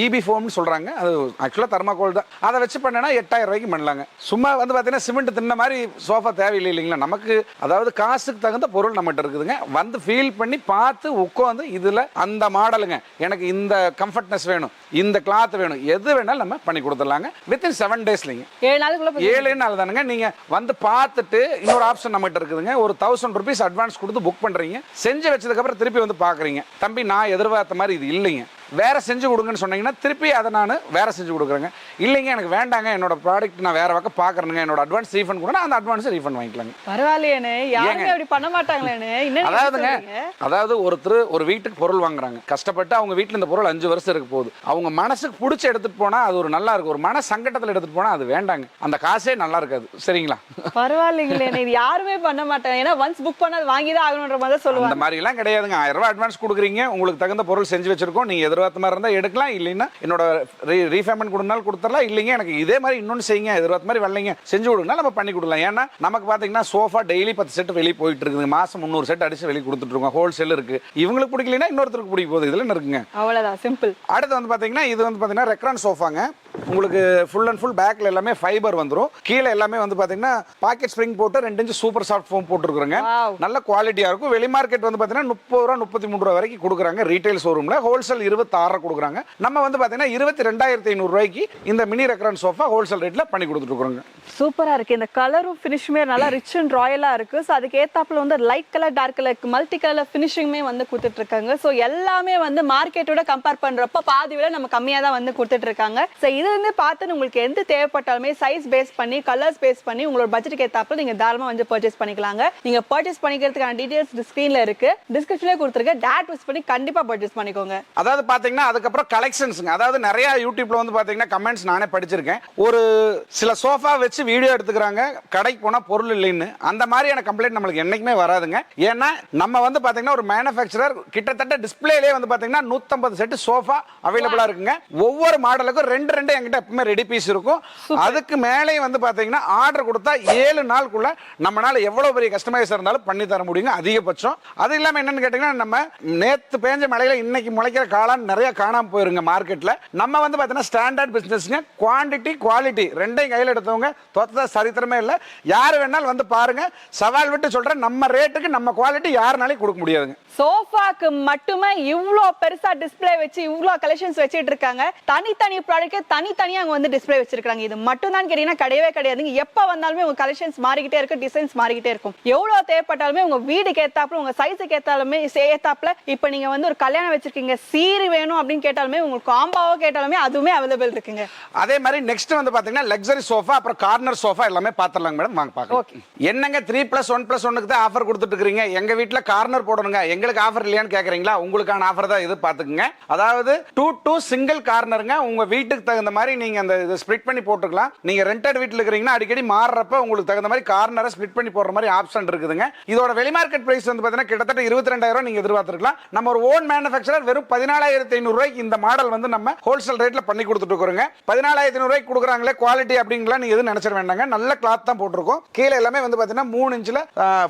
EP ஃபோம்னு சொல்றாங்க. அது ஆக்சுவலா தர்மாகோல் தான். அதை வச்சு பண்ணனா 8,000 ரூபாய்க்கு பண்ணலாங்க. சும்மா வந்து பாத்தீங்கன்னா சிமெண்ட் தின்ன மாதிரி சோஃபா தேவையில்லை இல்லைங்களா. நமக்கு அதாவது காசுக்கு தகுந்த பொருள் நம்மகிட்ட இருக்குதுங்க. வந்து ஃபீல் பண்ணி பார்த்து உட்காந்து இதுல அந்த மாடலுங்க, எனக்கு இந்த கம்ஃபர்ட்னஸ் வேணும், இந்த கிளாத் வேணும், எது வேணாலும் நம்ம பண்ணி கொடுத்துடலாங்க. வித்தின் 7 டேஸ்லங்க. 7 நாள் தானுங்க. நீங்க வந்து பார்த்துட்டு இன்னொரு ஆப்ஷன் நம்மகிட்ட இருக்குதுங்க. ஒரு 1,000 ரூபீஸ் அட்வான்ஸ் கொடுத்து புக் பண்றீங்க. செஞ்சு வச்சதுக்கு அப்புறம் திருப்பி வந்து பாக்குறீங்க, தம்பி நான் எதிர்பார்த்த மாதிரி இது இல்லைங்க, வேற செஞ்சு கொடுங்கன்னு சொன்னீங்கன்னா திருப்பி அதை நான் வேற செஞ்சு கொடுக்குறேங்க. இல்லைங்க எனக்கு வேண்டாங்க, என்னோட ப்ராடக்ட் நான் வேற பக்கம் பாக்குறேங்க, என்னோட அட்வான்ஸ் ரீஃபண்ட் கூட அந்த அட்வான்ஸ் ரீஃபண்ட் வாங்கிக்கலாங்க. பரவாயில்லையே, யாருமே அப்படி பண்ண மாட்டாங்களே. அதாவது ஒருத்தர் ஒரு வீட்டுக்கு பொருள் வாங்குறாங்க, கஷ்டப்பட்டு அவங்க வீட்டுல இந்த பொருள் 5 வருஷம் இருக்க போகுது. அவங்க மனசுக்கு பிடிச்சி எடுத்துட்டு போனா அது ஒரு நல்லா இருக்கும். ஒரு மன சங்கடத்துல எடுத்துட்டு போனா அது வேண்டாங்க, அந்த காசே நல்லா இருக்காது. சரிங்களா? பரவாயில்லைங்களே, இது யாருமே பண்ண மாட்டாங்க. ஏன்னா ஒன்ஸ் புக் பண்ணா வாங்கிதான் ஆகணும்ன்ற மாதிரி சொல்லுவாங்க. அந்த மாதிரி எல்லாம் கிடையாதுங்க. 1000 ரூபாய் அட்வான்ஸ் கொடுக்குறீங்க, உங்களுக்கு தகுந்த பொருள் செஞ்சு வச்சிருக்கோம். நீங்க எதிர்பார்த்த மாதிரி இருந்தா எடுக்கலாம், இல்லைன்னா என்னோட ரீஃபேமெண்ட் கொடுனாலும் கொடுத்துடலாம், இல்லைங்க எனக்கு இதே மாதிரி இன்னொன்னு செய்யுங்க, எதிர்பார்த்த மாதிரி வரலைங்க செஞ்சு கொடுங்க, நம்ம பண்ணி கொடுக்கலாம். ஏன்னா நமக்கு பாத்தீங்கன்னா சோஃபா டெய்லி 10 செட் வெளியே போயிட்டு இருக்குது, மாசம் 300 செட் அடிச்சு வெளியே கொடுத்துட்டு இருக்கோம். ஹோல்சேல் இருக்கு, இவங்களுக்கு பிடிக்கலன்னா இன்னொருத்தருக்கு பிடிக்க போகுது, இதுல என்ன இருக்குங்க, அவ்வளவுதான் சிம்பிள். அடுத்து வந்து பாத்தீங்கன்னா இது வந்து பாத்தீங்கன்னா ரெக்ரான் சோஃபாங்க. உங்களுக்கு ஃபுல் அண்ட் ஃபுல் பேக்ல எல்லாமே ஃபைபர் வந்துரும், கீழே எல்லாமே வந்து பாத்தீங்கன்னா பாக்கெட் ஸ்ப்ரிங் போட்டு 2 இன்ச் சூப்பர் சாஃப்ட் ஃபோம் போட்டுருக்காங்க. நல்ல குவாலிட்டியா இருக்கும். வெளி மார்க்கெட் வந்து பாத்தீங்கன்னா 30 ரூபா 33 ரூபா வரைக்கும் கொடுக்குறாங்க ரீட்டைல் ஷோரூம்ல. ஹோல்சேல் 26 கொடுக்குறாங்க. நம்ம வந்து பாத்தீங்கன்னா 22,500 ரூபாய்க்கு இந்த மினி ரெக்ரான் சோஃபா ஹோல்சேல் ரேட்ல பண்ணி கொடுத்துட்டு இருக்கோங்க. சூப்பரா இருக்கு. இந்த கலரும் ஃபினிஷுமே நல்லா ரிச் அண்ட் ராயலா இருக்கு. ஸோ அதுக்கு ஏத்தாப்புல வந்து light colour dark colour multi colour ஃபினிஷிங்குமே வந்து கொடுத்துட்டு இருக்காங்க. ஸோ எல்லாமே வந்து மார்க்கெட்டோட கம்பேர் பண்றப்ப பாதி விட நம்ம கம்மியா தான் வந்து கொடுத்துட்டு இருக்காங்க. ஸோ இது வந்து பார்த்து உங்களுக்கு எந்த தேவைப்பட்டாலுமே சைஸ் பேஸ் பண்ணி கலர்ஸ் பேஸ் பண்ணி உங்களோட பட்ஜெட்டுக்கு ஏத்தாப்புல நீங்க தாராளமா வந்து பர்ச்சேஸ் பண்ணிக்கலாங்க. நீங்க பர்ச்சேஸ் பண்ணிக்கிறதுக்கான டீடைல்ஸ் ஸ்கிரீன்ல இருக்கு, டிஸ்கிரிப்ஷன்ல கொடுத்துருக்க, டேட் யூஸ் பண்ணி கண்டிப்பா பர்ச்சேஸ் பண்ணிக்கோங்க. அதாவது பாத்தீங்கன்னா அதுக்கப்புறம் கலெக்ஷன்ஸ்ங்க, அதாவது நிறைய யூடியூப்ல வந்து பாத்தீங்கன்னா கமெண்ட்ஸ் நானே படிச்சிருக்கேன். ஒரு சில சோஃபா வச்சு வீடியோ எடுத்துக்கிறாங்க, கடைக்கு போனா பொருள் இல்லைன்னு. அந்த மாதிரியான கம்ப்ளைண்ட் நம்மளுக்கு என்னைக்குமே வராதுங்க. ஏன்னா நம்ம வந்து பாத்தீங்கன்னா ஒரு மேனுஃபேக்சரர் கிட்டத்தட்ட டிஸ்பிளேலே வந்து பாத்தீங்கன்னா 150 செட் சோஃபா அவைலபிளா இருக்குங்க. ஒவ்வொரு மாடலுக்கும் 2 என்கிட்ட எப்பவுமே ரெடி பீஸ் இருக்கும். அதுக்கு மேலே வந்து பாத்தீங்கன்னா ஆர்டர் கொடுத்தா 7 நாளுக்குள்ள நம்மளால எவ்வளவு பெரிய கஸ்டமைஸ் இருந்தாலும் பண்ணி தர முடியுங்க அதிகபட்சம். அது இல்லாம என்னன்னு கேட்டீங்கன்னா நம்ம நேத்து பேஞ்ச மழையில இன்னைக்கு முளைக்கிற காளான் நிறைய காணாம போயிருங்க மார்க்கெட்ல. நம்ம வந்து பாத்தீங்கன்னா ஸ்டாண்டர்ட் பிசினஸ்ங்க, குவாண்டிட்டி குவாலிட்டி ரெண்டையும் கையில் எடுத்தவங்க தோத்ததா சரித்திரமே இல்லை. யார் வேணாலும் வந்து பாருங்க, சவால் விட்டு சொல்றேன், நம்ம ரேட்டுக்கு நம்ம குவாலிட்டி யாருனாலையும் கொடுக்க முடியாதுங்க. சோஃபாக்கு மட்டுமே இவ்ளோ பெருசா டிஸ்ப்ளே வச்சு இவ்ளோ கலெக்ஷன்ஸ் வச்சிட்டு இருக்காங்க. தனித்தனி ப்ராடக்ட் தனித்தனியா அங்க வந்து டிஸ்ப்ளே வச்சிருக்காங்க. இது மட்டும் தான் கேட்டீங்கன்னா கிடையவே கிடையாதுங்க. எப்ப வந்தாலுமே உங்க கலெக்ஷன்ஸ் மாறிக்கிட்டே இருக்கும், டிசைன்ஸ் மாறிக்கிட்டே இருக்கும். எவ்வளவு தேவைப்பட்டாலுமே உங்க வீடுக்கு ஏத்தாப்புல உங்க சைஸுக்கு ஏத்தாலுமே ஏத்தாப்புல இப்ப நீங்க வந்து ஒரு கல்யாணம் வச்சிருக்கீங்க, சீரி வேணும் அப்படின்னு கேட்டாலுமே உங்களுக்கு காம்பாவோ கேட்டாலுமே அதுவுமே அவைலபிள் இருக்குங்க. அதே மாதிரி நெக்ஸ்ட் வந்து பாத்தீங்கன்னா லக்ஸரி சோஃபா அப்புறம் கார்னர் சோஃபா எல்லாமே பாத்துறலாங்க மேடம். வாங்க பார்க்கலாம். என்னங்க 3+1+1க்கு தான் ஆஃபர் கொடுத்துட்டு இருக்கீங்க, எங்க வீட்ல கார்னர் போடணுங்க, எங்களுக்கு ஆஃபர் இல்லையான்னு கேக்குறீங்களா? உங்களுக்கான ஆஃபர் தான் இது, பாத்துக்குங்க. அதாவது 2 சிங்கிள் கார்னருங்க. உங்க வீட்டுக்கு தகுந்த மாதிரி நீங்க அந்த இதை ஸ்ப்ளிட் பண்ணி போட்டுக்கலாம். நீங்க ரெண்டட் வீட்ல இருக்கீங்கன்னா அடிக்கடி மாறுறப்ப உங்களுக்கு தகுந்த மாதிரி கார்னரை ஸ்ப்ளிட் பண்ணி போடுற மாதிரி ஆப்ஷன் இருக்குதுங்க. இதோட வெளி மார்க்கெட் பிரைஸ் வந்து பாத்தீங்கன்னா கிட்டத்தட்ட 22,000 நீங்க எதிர்பார்த்திருக்கலாம். நம்ம ஒரு ஓன் மேனுஃபேக்சரர் வெறும் 14,500 ரூபாய்க்கு இந்த மாடல் வந்து நம்ம ஹோல்சேல் ரேட்ல பண்ணி கொடுத்துட்டு இருக்கோங்க. 14,500 ரூபாய்க்கு கொடுக்குறாங்களே குவாலிட்டி அப்படிங்களா நீங்க எதுவும் நினைச்சிட வேண்டாங்க. நல்ல கிளாத் தான் போட்டிருக்கோம். கீழே எல்லாமே வந்து பாத்தீங்கன்னா 3 இன்ச்ல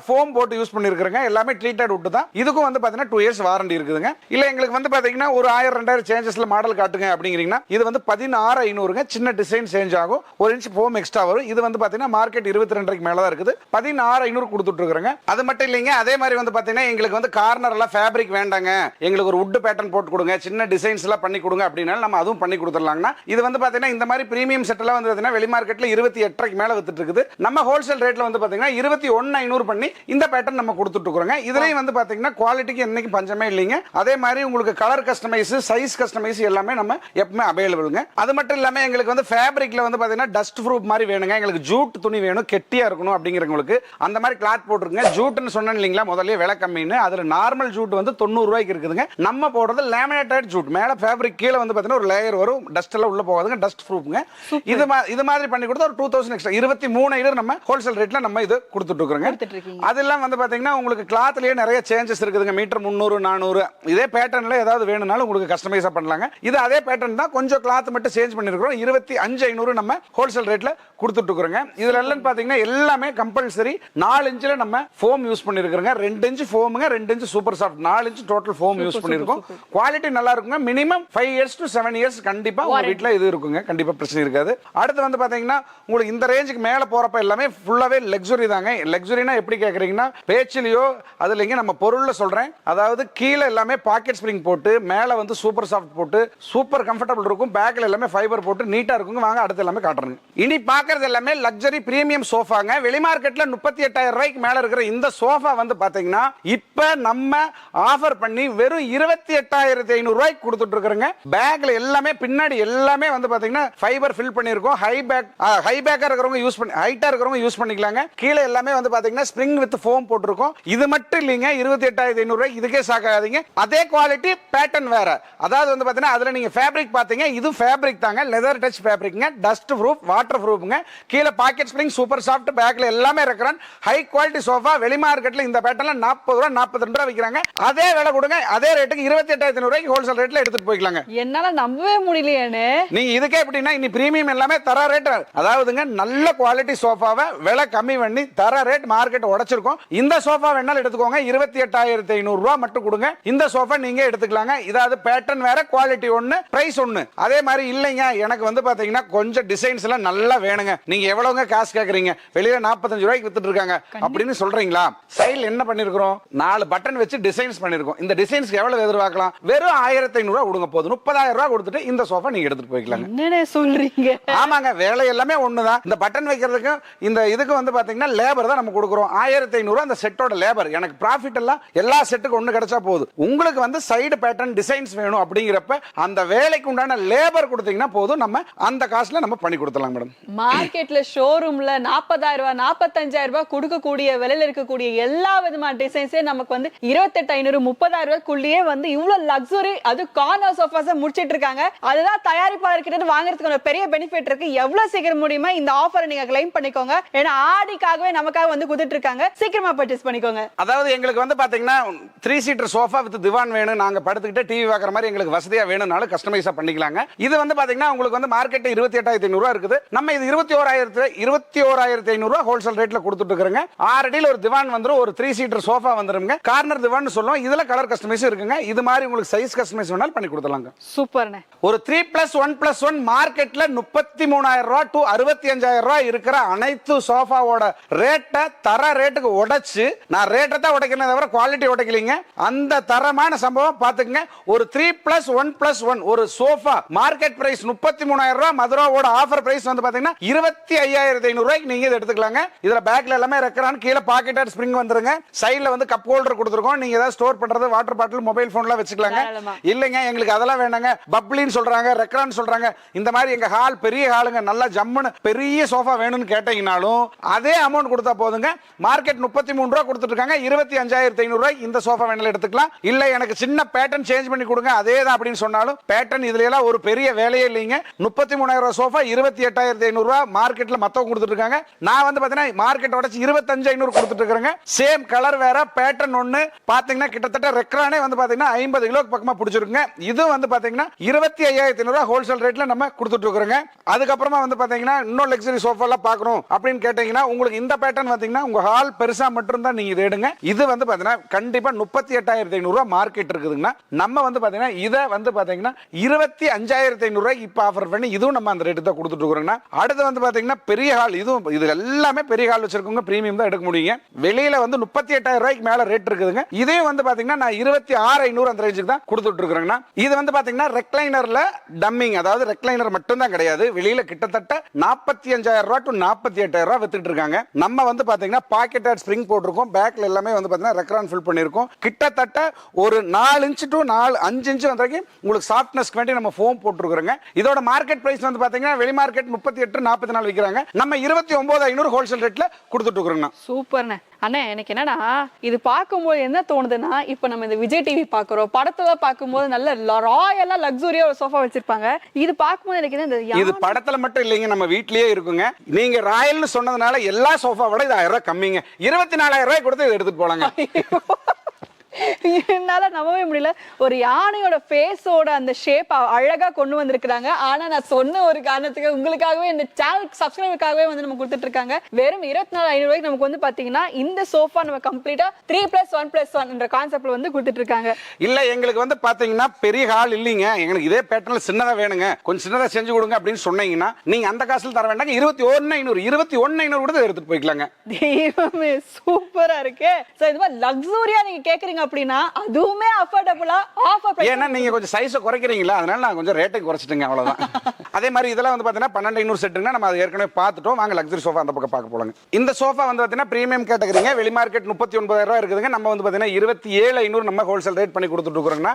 ஃபோம் போட்டு யூஸ் பண்ணிருக்காங்க. எல்லாமே ட்ரீட்டட் வுட் தான். இதுக்கும் வந்து பாத்தீங்கன்னா 2 இயர்ஸ் வாரண்டி இருக்குதுங்க. இல்ல எங்களுக்கு வந்து பாத்தீங்கன்னா ஒரு 1000-2000 சேஞ்சஸ்ல மாடல் காட்டுங்க அப்படிங்கிறீங்கன்னா இது வந்து 16,500ங்க. சின்ன டிசைன் சேஞ்ச் ஆகும், 1 இன்ச் ஃபோம் எக்ஸ்ட்ரா வரும். இது வந்து பாத்தீங்கன்னா மார்க்கெட் 22 மேல தான் இருக்குது. 16,500 கொடுத்துட்டு இருக்காங்க. அது மட்டும் இல்லைங்க, அதே மாதிரி வந்து பாத்தீங்கன்னா எங்களுக்கு வந்து கார்னர் எல்லாம் ஃபேப்ரிக் வேண்டாங்க, எங்களுக்கு ஒரு வுட் பேட்டர்ன் போட்டு கொடுங்க, சின்ன டிசைன்ஸ் எல்லாம் பண்ணி கொடுங்க அப்படின்னா நம்ம அதுவும் பண்ணி கொடுத்துடலாங்கன்னா இது வந்து பாத்தீங்கன்னா இந்த மாதிரி பிரீமியம் செட் எல்லாம் வந்து பாத்தீங்கன்னா வெளி மார்க்கெட்ல 28,000 மேல வித்துட்டு இருக்குது. நம்ம ஹோல்சேல் ரேட்ல வந்து பாத்தீங்கன்னா 21,500 பண்ணி இந்த பேட்டர்ன் நம்ம கொடுத்துட்டு இருக்கோங்க. இதுலயும் வந்து பாத்தீங்கன்னா குவாலிட்டிக்கு என்னைக்கு பஞ்சமே இல்லைங்க. அதே மாதிரி உங்களுக்கு கலர் கஸ்டமைஸ், சைஸ் கஸ்டமைஸ் எல்லாமே நம்ம எப்பவுமே அவைலபிள்ங்க. அது மட்டும் இல்லாம எங்களுக்கு வந்து ஃபேப்ரிக்ல வந்து பாத்தீங்கன்னா டஸ்ட் ப்ரூஃப் மாதிரி வேணுங்க, எங்களுக்கு ஜூட் துணி வேணும், கெட்டியா இருக்கணும் அப்படிங்கிறவங்களுக்கு அந்த மாதிரி கிளாத் போட்டுருங்க. ஜூட்னு சொன்னேன் இல்லைங்களா முதல்ல விலை கம்மின்னு, அதுல நார்மல் ஜூட் வந்து 90 ரூபாய்க்கு இருக்குதுங்க. நம்ம போடுறது லேமினேட்டட் ஜூட், மேல ஃபேப்ரிக் கீழே வந்து பாத்தீங்கன்னா ஒரு லேயர் வரும், டஸ்ட் எல்லாம் உள்ள போகாதுங்க, டஸ்ட் ப்ரூஃப்ங்க. இது மாதிரி பண்ணி கொடுத்தா ஒரு 2000 எக்ஸ்ட்ரா 23,000 நம்ம ஹோல்சேல் ரேட்ல நம்ம இது கொடுத்துட்டு இருக்கோங்க. அதெல்லாம் வந்து பாத்தீங்கன்னா உங்களுக்கு கிளாத்லயே நிறைய சேஞ்சஸ் இருக்குதுங்க. மீட்டர் 300 400 இதே பேட்டர்ன்ல ஏதாவது வேணும்னாலும் உங்களுக்கு கஸ்டமைஸா பண்ணலாங்க. இது அதே பேட்டர்ன் தான், கொஞ்சம் கிளாத் மட்டும் சேஞ்ச் பண்ணிருக்கோம். 25,500 நம்ம ஹோல்சேல் ரேட்ல கொடுத்துட்டு இருக்கோங்க. இதுல எல்லாம் பாத்தீங்கன்னா எல்லாமே கம்பல்சரி 4 இன்ச்ல நம்ம ஃபோம் யூஸ் பண்ணிருக்கோங்க. 2 இன்ச் ஃபோமுங்க, 2 inch super soft, 4 inch total foam use பண்ணிருக்கோம். குவாலிட்டி நல்லா இருக்குங்க. மினிமம் 5 இயர்ஸ் to 7 இயர்ஸ் கண்டிப்பா உங்க வீட்ல இது இருக்குங்க, கண்டிப்பா பிரச்சனை இருக்காது. அடுத்து வந்து பாத்தீங்கன்னா உங்களுக்கு இந்த ரேஞ்சுக்கு மேல போறப்ப எல்லாமே ஃபுல்லாவே லக்ஸரி தாங்க. லக்ஸரினா எப்படி கேக்குறீங்கன்னா பேச்சிலையோ அது இல்லைங்க, நம்ம பொருள்ல சொல்றேன். அதாவது கீழே எல்லாமே பாக்கெட் ஸ்ப்ரிங் போட்டு மேல வந்து சூப்பர் சாஃப்ட் போட்டு சூப்பர் கம்ஃபர்டபிள் இருக்கும். பேக்ல எல்லாமே ஃபைபர் போட்டு நீட்டா இருக்குங்க. வாங்க அடுத்து எல்லாமே காட்டுறேங்க. இனி பாக்குறது எல்லாமே லக்ஸரி பிரீமியம் சோஃபாங்க. வெளி மார்க்கெட்ல 38,000 ரூபாய்க்கு மேல இருக்கிற இந்த சோஃபா வந்து பாத்தீங்கன்னா இப்ப நம்ம ஆஃபர் பண்ணி வெறும் 28,500 ரூபாய்க்கு கொடுத்துட்டு இருக்கிறோங்க. பேக்ல எல்லாமே பின்னாடி எல்லாமே வந்து பாத்தீங்கன்னா ஃபைபர் ஃபில் பண்ணிருக்கோம். ஹை பேக்கா இருக்கிறவங்க யூஸ் பண்ணி ஹைட்டா இருக்கிறவங்க யூஸ் பண்ணிக்கலாங்க. கீழே எல்லாமே வந்து பாத்தீங்கன்னா ஸ்ப்ரிங் வித் ஃபோம் போட்டிருக்கும். இது மட்டும் இல்லைங்க, 28,500 ரூபாய். இதுக்கே சாக்காதீங்க. அதே குவாலிட்டி பேட்டர்ன் வேற. அதாவது வந்து பாத்தீங்கன்னா அதுல நீங்க ஃபேப்ரிக் பாத்தீங்க, இது ஃபேப்ரிக் தாங்க, லெதர் டச் ஃபேப்ரிக்ங்க, டஸ்ட் ப்ரூஃப், வாட்டர் ப்ரூஃப்ங்க. கீழே பாக்கெட் ஸ்ப்ரிங் சூப்பர் சாஃப்ட், பேக்ல எல்லாமே இருக்கிறான். High quality sofa. வெளி மார்க்கெட்ல இந்த பேட்டர்ல 40 ரூபாய் 42 ரூபாய் விக்கிறாங்க. அதே விலை கொடுங்க, அதே ரேட்டுக்கு 28,500 ரூபாய்க்கு ஹோல்சேல் ரேட்ல எடுத்துட்டு போய்க்கலாங்க. என்னால நம்பவே முடியலையே. நீங்க இதுக்கே எப்படின்னா இனி பிரீமியம் எல்லாமே தர ரேட். அதாவதுங்க நல்ல குவாலிட்டி சோஃபாவை விலை கம்மி பண்ணி தர ரேட் மார்க்கெட் உடைச்சிருக்கோம். இந்த சோஃபா வேணாலும் எடுத்துக்கோங்க, 28,500 ரூபாய் மட்டும் கொடுங்க. இந்த சோஃபா நீங்க எடுத்துக்கலாங்க. இதாவது பேட்டர்ன் வேற, குவாலிட்டி ஒன்னு, பிரைஸ் ஒன்னு. அதே மாதிரி இல்லைங்க எனக்கு வந்து பாத்தீங்கன்னா கொஞ்சம் டிசைன்ஸ் எல்லாம் நல்லா வேணுங்க, நீங்க எவ்வளவுங்க காசு கேக்குறீங்க, வெளியில 45 ரூபாய்க்கு வித்துட்டு இருக்காங்க அப்படின்னு சொல்றீங்களா? சைடுல என்ன பண்ணிருக்கோம், 4 பட்டன் வச்சு டிசைன்ஸ் பண்ணிருக்கோம். இந்த டிசைன்ஸ்க்கு எவ்வளவு எதிர்பார்க்கலாம்? வெறும் 1,500 ரூபாய் கொடுங்க போதும். 30,000 ரூபாய் கொடுத்துட்டு இந்த சோஃபா நீங்க எடுத்துட்டு போய்க்கலாங்க. என்னனே சொல்றீங்க? ஆமாங்க, வேலை எல்லாமே ஒண்ணுதான். இந்த பட்டன் வைக்கிறதுக்கு இந்த இதுக்கு வந்து பாத்தீங்கன்னா லேபர் தான் நம்ம கொடுக்குறோம். 1,500 ரூபாய் அந்த செட்டோட லேபர். எனக்கு ப்ராஃபிட் எல்லாம் எல்லா செட்டுக்கு ஒண்ணு கிடைச்சா போதும். உங்களுக்கு வந்து சைடு பேட்டர்ன் டிசைன்ஸ் வேணும் அப்படிங்கிறப்ப அந்த வேலைக்கு உண்டான லேபர் கொடுத்தீங்கன்னா போதும், நம்ம அந்த காசுல நம்ம பண்ணி கொடுத்துடலாம் மேடம். மார்க்கெட்ல ஷோரூம்ல 40,000 ரூபாய் 45,000 ரூபாய் கொடுக்கக்கூடிய விலையில இருக்கக்கூடிய எல்லா விதமான டிசைன்ஸே நமக்கு வந்து 28,500 30,000 ரூபாய்க்குள்ளேயே வந்து இவ்வளவு லக்ஸுரி, அது கார்னர் சோஃபாஸை முடிச்சிட்டு இருக்காங்க. அதுதான் தயாரிப்பாளர் கிட்ட வாங்குறதுக்கு ஒரு பெரிய பெனிஃபிட் இருக்கு. எவ்வளவு சீக்கிரம் முடியுமா இந்த ஆஃபரை நீங்க கிளைம் பண்ணிக்கோங்க. ஏன்னா ஆடிக்காகவே நமக்காக வந்து கொடுத்துட்டு இருக்காங்க. சீக்கிரமா பர்ச்சேஸ் பண்ணிக்கோங்க. அதாவது எங்களுக்கு வந்து பாத்தீங்கன்னா 3 சீட்டர் சோஃபா வித் திவான் வேணும், நாங்க படுத்துக்கிட்டு டிவி பார்க்குற மாதிரி எங்களுக்கு வசதியா வேணும்னாலும் கஸ்டமைஸா பண்ணிக்கலாங்க. இது வந்து பாத்தீங்கன்னா உங்களுக்கு வந்து மார்க்கெட் 28,500 ரூபாய் இருக்குது. நம்ம இது 21,500 ரூபாய் ஹோல்சேல் ரேட்ல கொடுத்துட்டு இருக்கிறோங்க. 6 அடியில் ஒரு திவான் வந்துரும், ஒரு 3 சீட்டர் சோஃபா வந்துருங்க. கார்னர் திவான் சொல்லுவோம். இதுல கலர் கஸ்டமைஸ் இருக்குங்க. இது மாதிரி உங்களுக்கு சைஸ் கஸ்டமைஸ் வேணாலும் பண்ணி கொடுத்துடலாங்க. சூப்பர்ண்ணே. ஒரு 3+1+1 மார்க்கெட்ல 33,000 ரூபாய் டு 65,000 ரூபாய் இருக்கிற அனைத்து சோஃபாவோட ரேட்டை தர ரேட்டுக்கு உடைச்சு, நான் ரேட்டை தான் உடைக்கிறேன் தவிர குவாலிட்டி உடைக்கலீங்க. அந்த தரமான சம்பவம் பாத்துக்கங்க. ஒரு 3+1+1 ஒரு சோஃபா மார்க்கெட் பிரைஸ் 33,000 ரூபாய். மதுராவோட ஆஃபர் பிரைஸ் வந்து பாத்தீங்கன்னா 25,500 ரூபாய்க்கு நீங்க இதை எடுத்துக்கலாங்க. இதுல பேக்ல எல்லாமே ரெக்கரான், கீழே பாக்கெட் ஸ்ப்ரிங் வந்துருங்க. சைடுல வந்து கப் ஹோல்டர் கொடுத்துருக்கோம். நீங்க ஏதாவது ஸ்டோர் பண்றது, வாட்டர் பாட்டில், மொபைல் போன்லாம் வச்சுக்கலாங்க. இல்லைங்க எங்களுக்கு அதெல்லாம் வேண்டாங்க, பப்ளின்னு சொல்றாங்க, ரெக்கரான் சொல்றாங்க. இந்த மாதிரி எங்க ஹால் பெரிய ஹாலுங்க, நல்லா ஜம்முன்னு பெரிய சோஃபா வேணும்னு கேட்டீங்கனாலும் அதே அமௌண்ட் கொடுத்தா போதுங்க. மார்க்கெட் 33 ரூபாய் கொடுத்துட்டு இருக்காங்க. 25,500 ரூபாய் இந்த சோஃபா வேணாலும் எடுத்துக்கலாம். இல்ல எனக்கு சின்ன பேட்டர்ன் சேஞ்ச் பண்ணி கொடுங்க அதே தான் அப்படின்னு சொன்னாலும் பேட்டர்ன் இதுல எல்லாம் ஒரு பெரிய வேலையே இல்லைங்க. 33,000 ரூபாய் சோஃபா 28,500 ரூபாய் மார்க்கெட்ல மத்தவங்க கொடுத்துட்டு இருக்காங்க. நான் வந்து பாத்தீங்கன்னா மார்க்கெட் உடைச்சு 25,500 கொடுத்துட்டு இருக்கிறேங்க. சேம் கலர் வேற, பேட்டர்ன் ஒண்ணு. பாத்தீங்கன்னா கிட்டத்தட்ட ரெக்ரானே வந்து பாத்தீங்கன்னா 50 கிலோக்கு பக்கமா பிடிச்சிருக்குங்க. இது வந்து பாத்தீங்கன்னா 25,500 ரூபாய் ஹோல்சேல் ரேட்ல நம்ம கொடுத்துட்டு இருக்கிறோங்க. அதுக்கப்புறமா வந்து பாத்தீங்கன்னா இன்னொரு லக்ஸரி சோஃபா எல்லாம் பார்க்கணும் அப்படின்னு கேட்டீங்கன்னா உங்களுக்கு இந்த பேட்டர்ன் பாத்தீங்கன்னா உங்க ஹால் பெருசா மட்டும் தான் நீங்க இதை எடுங்க. இது வந்து பாத்தீங்கன்னா கண்டிப்பா 38,500 ரூபாய் மார்க்கெட் இருக்குதுங்கன்னா நம்ம வந்து பாத்தீங்கன்னா இதை வந்து பாத்தீங்கன்னா 25,500 ரூபாய் இப்ப ஆஃபர் பண்ணி இதுவும் நம்ம அந்த ரேட்டு தான் கொடுத்துட்டு இருக்கிறோம். அடுத்து வந்து பாத்தீங்கன்னா பெரிய ஹால், இதுவும் இது எல்லாமே பெரிய ஹால் வச்சிருக்கவங்க பிரீமியம் தான் எடுக்க முடியுங்க. வெளியில வந்து 38,000 ரூபாய்க்கு மேல ரேட் இருக்குதுங்க. இதே வந்து பாத்தீங்கன்னா நான் 26,500 அந்த ரேஞ்சுக்கு தான் கொடுத்துட்டு இருக்கிறேங்க. இது வந்து பாத்தீங்கன்னா ரெக்லைனர்ல டம்மிங், அதாவது ரெக்லைனர் மட்டும் தான் கிடையாது. வெளியில கிட்டத்தட்ட 45,000 ரூபாய் டு 48,000 ரூபாய் வித்துட்டு இருக்காங்க. நம்ம வந்து பாத்தீங்கன்னா பாக்கெட் ஸ்ப்ரிங் போட்டிருக்கோம். பேக்ல எல்லாமே வந்து பாத்தீங்கன்னா ரெக்ரான் ஃபில் பண்ணிருக்கோம். கிட்டத்தட்ட ஒரு 4 இன்ச் டு 5 இன்ச் வரைக்கும் உங்களுக்கு சாஃப்ட்னஸ்க்கு வேண்டி நம்ம ஃபோம் போட்டுருக்கோங்க. இதோட மார்க்கெட் பிரைஸ் வந்து பாத்தீங்கன்னா வெளி மார்க்கெட் 38-44 விக்கிறாங்க. நம்ம 29,500 ஹோல்சேல் ரேட்ல கொடுத்துட்டு இருக்கிறோம். சூப்பர்ண்ணே. அண்ணே எனக்கு என்னன்னா இது பார்க்கும்போது என்ன தோணுதுன்னா, இப்ப நம்ம இந்த விஜய் டிவி பாக்குறோம், படத்துல பார்க்கும்போது நல்ல ராயலா லக்ஸூரியா ஒரு சோஃபா வச்சிருப்பாங்க. இது பார்க்கும்போது எனக்கு என்ன, இது படத்துல மட்டும் இல்லைங்க, நம்ம வீட்லயே இருக்குங்க. நீங்க ராயல்னு சொன்னதுனால எல்லா சோஃபா விட இது 1000 ரூபாய் கம்மிங்க. 24,000 ரூபாய் கொடுத்து இதை எடுத்துட்டு போலாங்க. என்னால நம்பவே முடியல. ஒரு யானையோட ஃபேஸோட அந்த ஷேப் அழகா கொண்டு வந்திருக்காங்க. ஆனா நான் சொன்ன ஒரு காரணத்துக்கு உங்களுக்காகவே இந்த சேனல் சப்ஸ்கிரைபருக்காகவே வந்து நம்ம கொடுத்துட்டு இருக்காங்க. வெறும் 24,500 ரூபாய்க்கு நமக்கு வந்து பாத்தீங்கன்னா இந்த சோஃபா நம்ம கம்ப்ளீட்டா 3+1+1 என்ற கான்செப்ட்ல வந்து கொடுத்துட்டு இருக்காங்க. இல்ல எங்களுக்கு வந்து பாத்தீங்கன்னா பெரிய ஹால் இல்லீங்க, எங்களுக்கு இதே பேட்டர்ன்ல சின்னதா வேணுங்க, கொஞ்சம் சின்னதா செஞ்சு கொடுங்க அப்படின்னு சொன்னீங்கன்னா நீங்க அந்த காசுல தர வேண்டாங்க. 21,500 கூட எடுத்துட்டு போய்க்கலாங்க. தெய்வமே, சூப்பரா இருக்கு. சோ இது மாதிரி லக்ஸூரியா நீங்க கேக்குறீங்க அப்படின்னா அதுவுமே அஃபோர்டபுளா ஆஃபர் ஏன்னா நீங்க கொஞ்சம் சைஸை குறைக்கிறீங்களா, அதனால நான் கொஞ்சம் ரேட்டை குறைச்சிட்டுங்க, அவ்வளவுதான். அதே மாதிரி இதெல்லாம் வந்து பாத்தீங்கன்னா 12,500 செட்டுங்க. நம்ம அது ஏற்கனவே பார்த்துட்டோம். வாங்க லக்ஸரி சோஃபா அந்த பக்கம் பார்க்க போலாங்க. இந்த சோஃபா வந்து பாத்தீங்கன்னா பிரீமியம் கேட்டகரிங்க. வெளி மார்க்கெட் 39,000 ரூபாய் இருக்குதுங்க. நம்ம வந்து பாத்தீங்கன்னா 27,500 நம்ம ஹோல்சேல் ரேட் பண்ணி கொடுத்துட்டு இருக்கோம்னா,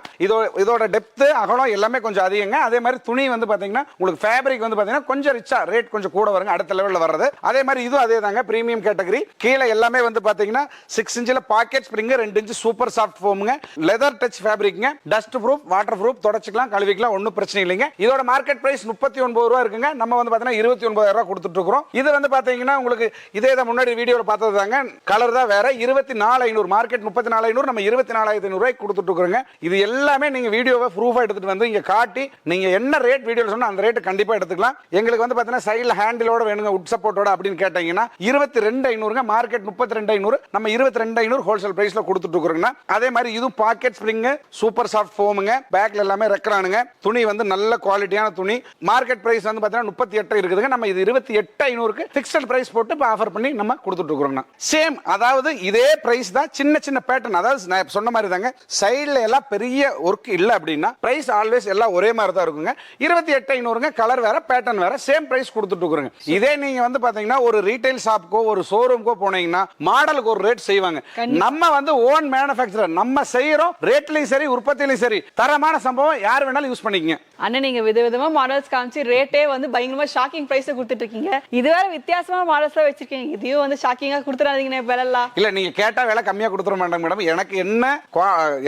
இதோட டெப்த் அகலம் எல்லாமே கொஞ்சம் அதிகங்க. அதே மாதிரி துணி வந்து பாத்தீங்கன்னா உங்களுக்கு ஃபேப்ரிக் வந்து பாத்தீங்கன்னா கொஞ்சம் ரிச்சா ரேட் கொஞ்சம் கூட வருங்க, அடுத்த லெவல்ல வர்றது. அதே மாதிரி இதுவும் அதே தாங்க, பிரீமியம் கேட்டகரி. கீழே எல்லாமே வந்து பாத்தீங்கன்னா 6 இன்ச்ல pocket spring, 2 inch super soft ஃபோமுங்க, லெதர் டச் ஃபேப்ரிக்ங்க, டஸ்ட் ப்ரூஃப், வாட்டர் ப்ரூஃப், தொடச்சிக்கலாம், கழுவிக்கலாம், ஒன்றும் பிரச்சனை இல்லைங்க. இதோட மார்க்கெட் பிரைஸ் 39 ரூபா இருக்குங்க. நம்ம வந்து பாத்தீங்கன்னா 29,000 ரூபாய் கொடுத்துட்டு இருக்கோம். இது வந்து பாத்தீங்கன்னா உங்களுக்கு இதே தான் முன்னாடி வீடியோல பார்த்தது தாங்க, கலர் தான் வேற. 24,500 மார்க்கெட் 34,500, நம்ம 24,500 ரூபாய்க்கு கொடுத்துட்டு இருக்கோங்க. இது எல்லாமே நீங்க வீடியோவை ப்ரூஃபா எடுத்துட்டு வந்து இங்க காட்டி நீங்க என்ன ரேட் வீடியோல சொன்னா அந்த ரேட் கண்டிப்பா எடுத்துக்கலாம். எங்களுக்கு வந்து பாத்தீங்கன்னா சைடுல ஹேண்டிலோட வேணுங்க, உட் சப்போர்ட்டோட அப்படின்னு கேட்டீங்கன்னா 22,500, மார்க்கெட் 32,500, நம்ம 22,500 ஹோல்சேல் பிரைஸ்ல கொடுத்துட்டு இருக்கோங்க. அதே மாதிரி இது பாக்கெட் ஸ்ப்ரிங், சூப்பர் சாஃப்ட் ஃபோமுங்க, பேக்ல எல்லாமே ரெக்கரானுங்க. துணி வந்து நல்ல குவாலிட்டியான துணி. மார்க்கெட் பிரைஸ் வந்து பாத்தீங்கன்னா 38 இருக்குதுங்க. நம்ம இது 28,500க்கு ஃபிக்ஸ்ட் பிரைஸ் போட்டு இப்ப ஆஃபர் பண்ணி நம்ம கொடுத்துட்டு இருக்கோம். சேம், அதாவது இதே பிரைஸ் தான், சின்ன சின்ன பேட்டர்ன். அதாவது நான் சொன்ன மாதிரி தாங்க, சைடுல எல்லாம் பெரிய ஒர்க் இல்ல அப்படின்னா பிரைஸ் ஆல்வேஸ் எல்லாம் ஒரே மாதிரி தான் இருக்குங்க. 28,500ங்க, கலர் வேற, பேட்டர்ன் வேற, சேம் பிரைஸ் கொடுத்துட்டு இருக்கோங்க. இதே நீங்க வந்து பாத்தீங்கன்னா ஒரு ரீட்டைல் ஷாப்க்கோ ஒரு ஷோரூம்க்கோ போனீங்கன்னா மாடலுக்கு ஒரு ரேட் செய்வாங்க. நம்ம வந்து ஓன் மேனுஃபேக்சரர், நம்ம செய்யறோம். ரேட்லயும் சரி, உற்பத்தியிலும் சரி, தரமான சம்பவம் யார் வேணாலும் யூஸ் பண்ணிக்கங்க. அண்ணன் நீங்க விதவிதமா மாடல்ஸ் காமிச்சு ரேட்டே வந்து பயங்கரமா ஷாக்கிங் பிரைஸ் கொடுத்துட்டு இருக்கீங்க. இது வேற வித்தியாசமா மாடல்ஸ்ல வச்சிருக்கீங்க. இதையும் வந்து ஷாக்கிங்கா கொடுத்துறாதீங்க விலைலாம். இல்ல நீங்க கேட்டா விலை கம்மியா கொடுத்துற மாட்டாங்க மேடம். எனக்கு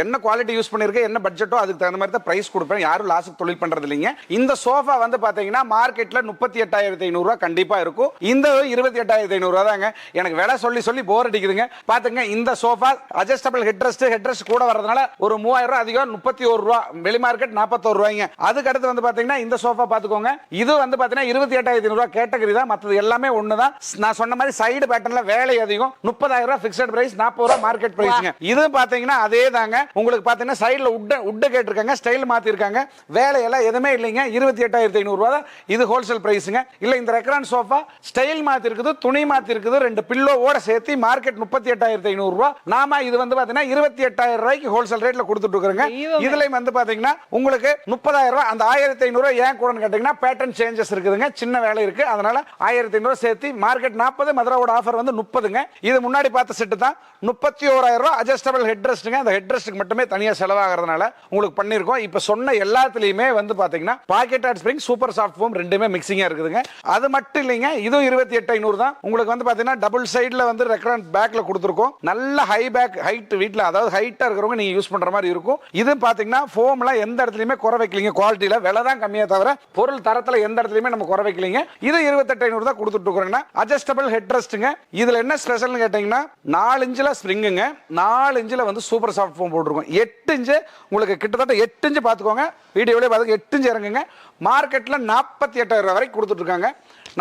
என்ன குவாலிட்டி யூஸ் பண்ணிருக்கேன், என்ன பட்ஜெட்டோ அதுக்கு தகுந்த மாதிரி தான் பிரைஸ் கொடுப்பேன். யாரும் லாஸ்க்கு தொழில் பண்றது இல்லைங்க. இந்த சோஃபா வந்து பாத்தீங்கன்னா மார்க்கெட்ல 38,500 ரூபாய் கண்டிப்பா இருக்கும். இந்த 28,500 ரூபாய் தாங்க. எனக்கு விலை சொல்லி சொல்லி போர் அடிக்குதுங்க. பாத்துங்க, இந்த சோஃபா அட்ஜஸ்டபிள் ஹெட்ரெஸ்ட் கூட வரதுனால ஒரு 3,000 ரூபாய் அதிகம், 31 ரூபாய். வெளி மார்க்கெட் 41 ரூபாய்ங்க. அதுக்கு அடுத்து வந்து பாத்தீங்கன்னா இந்த சோஃபா பாத்துக்கோங்க. இது வந்து பாத்தீங்கன்னா 28,500 ரூபாய் கேட்டகரி தான். மற்றது எல்லாமே ஒண்ணுதான். நான் சொன்ன மாதிரி சைடு பேட்டர்ன்ல வேலை அதிகம். 30,000 ரூபாய் பிக்ஸ்ட் பிரைஸ், 40 ரூபாய் மார்க்கெட் பிரைஸ்ங்க. இது பாத்தீங்கன்னா அதே தாங்க. உங்களுக்கு பாத்தீங்கன்னா சைடுல உட் கேட்டிருக்காங்க, ஸ்டைல் மாத்தி இருக்காங்க. வேலை எல்லாம் எதுவுமே இல்லைங்க. 28,500 ரூபாய் தான் இது ஹோல்சேல் பிரைஸ்ங்க. இல்ல இந்த ரெக்ரான் சோஃபா ஸ்டைல் மாத்தி இருக்குது, துணி மாத்தி இருக்குது, 2 பில்லோவோட சேர்த்து மார்க்கெட் 38,500 ரூபாய். நாம இது வந்து பாத்தீங்கன்னா 28,000 ரூபாய்க்கு ஹோல்சேல் ரேட்ல கொடுத்துட்டு இருக்கோங்க. இதுல வந்து பாத்தீங்கன்னா உங்களுக்கு 30,000 ரூபாய். அந்த 1,500 ரூபாய் ஏன் கூட கேட்டீங்கன்னா பேட்டர்ன் சேஞ்சஸ் இருக்குதுங்க, சின்ன வேலை இருக்கு. அதனால 1,500 சேர்த்து மார்க்கெட் 40, மதுராவோட ஆஃபர் வந்து 30ங்க. இது முன்னாடி பார்த்த செட்டு தான். 31,000 ரூபாய் அட்ஜஸ்டபிள் ஹெட்ரெஸ்ட்ங்க. அந்த ஹெட்ரெஸ்ட்க்கு மட்டுமே தனியா செலவாகிறதுனால உங்களுக்கு பண்ணிருக்கோம். இப்ப சொன்ன எல்லாத்துலயுமே வந்து பாத்தீங்கன்னா pocketed spring, super soft foam ரெண்டுமே மிக்சிங்கா இருக்குதுங்க. அது மட்டும் இல்லைங்க, இதுவும் 28,500 தான். உங்களுக்கு வந்து பாத்தீங்கன்னா டபுள் சைடுல வந்து ரெக்ரான் பேக்ல கொடுத்துருக்கோம். நல்ல ஹை பேக் ஹைட், வீட்ல அதாவது ஹைட்டா இருக்கிறவங்க நீங்க யூஸ் பண்ற மாதிரி இருக்கும். இது பாத்தீங்கன்னா ஃபோம்ல எந்த இடத்துலயுமே குறை வைக்கலீங்க. குவாலிட்டியில விலை தான் கம்மியா தவிர பொருள் தரத்துல எந்த இடத்துலயுமே நம்ம குறை வைக்கலீங்க. இது 28,500 தான் கொடுத்துட்டு இருக்கோம்னா அட்ஜஸ்டபிள் ஹெட்ரெஸ்ட்ங்க. இதுல என்ன ஸ்பெஷல்னு கேட்டீங்கன்னா 4 இன்ச்ல ஸ்ப்ரிங்குங்க, 4 இன்ச்ல வந்து சூப்பர் சாஃப்ட் ஃபோம் போட்டுருக்கோம். 8 இன்ச் உங்களுக்கு கிட்டத்தட்ட 8 இன்ச் பாத்துக்கோங்க. வீடியோலயே பாத்துங்க, 8 இன்ச் இறங்குங்க. மார்க்கெட்ல 48,000 ரூபாய் வரைக்கும் கொடுத்துட்டு இருக்காங்க.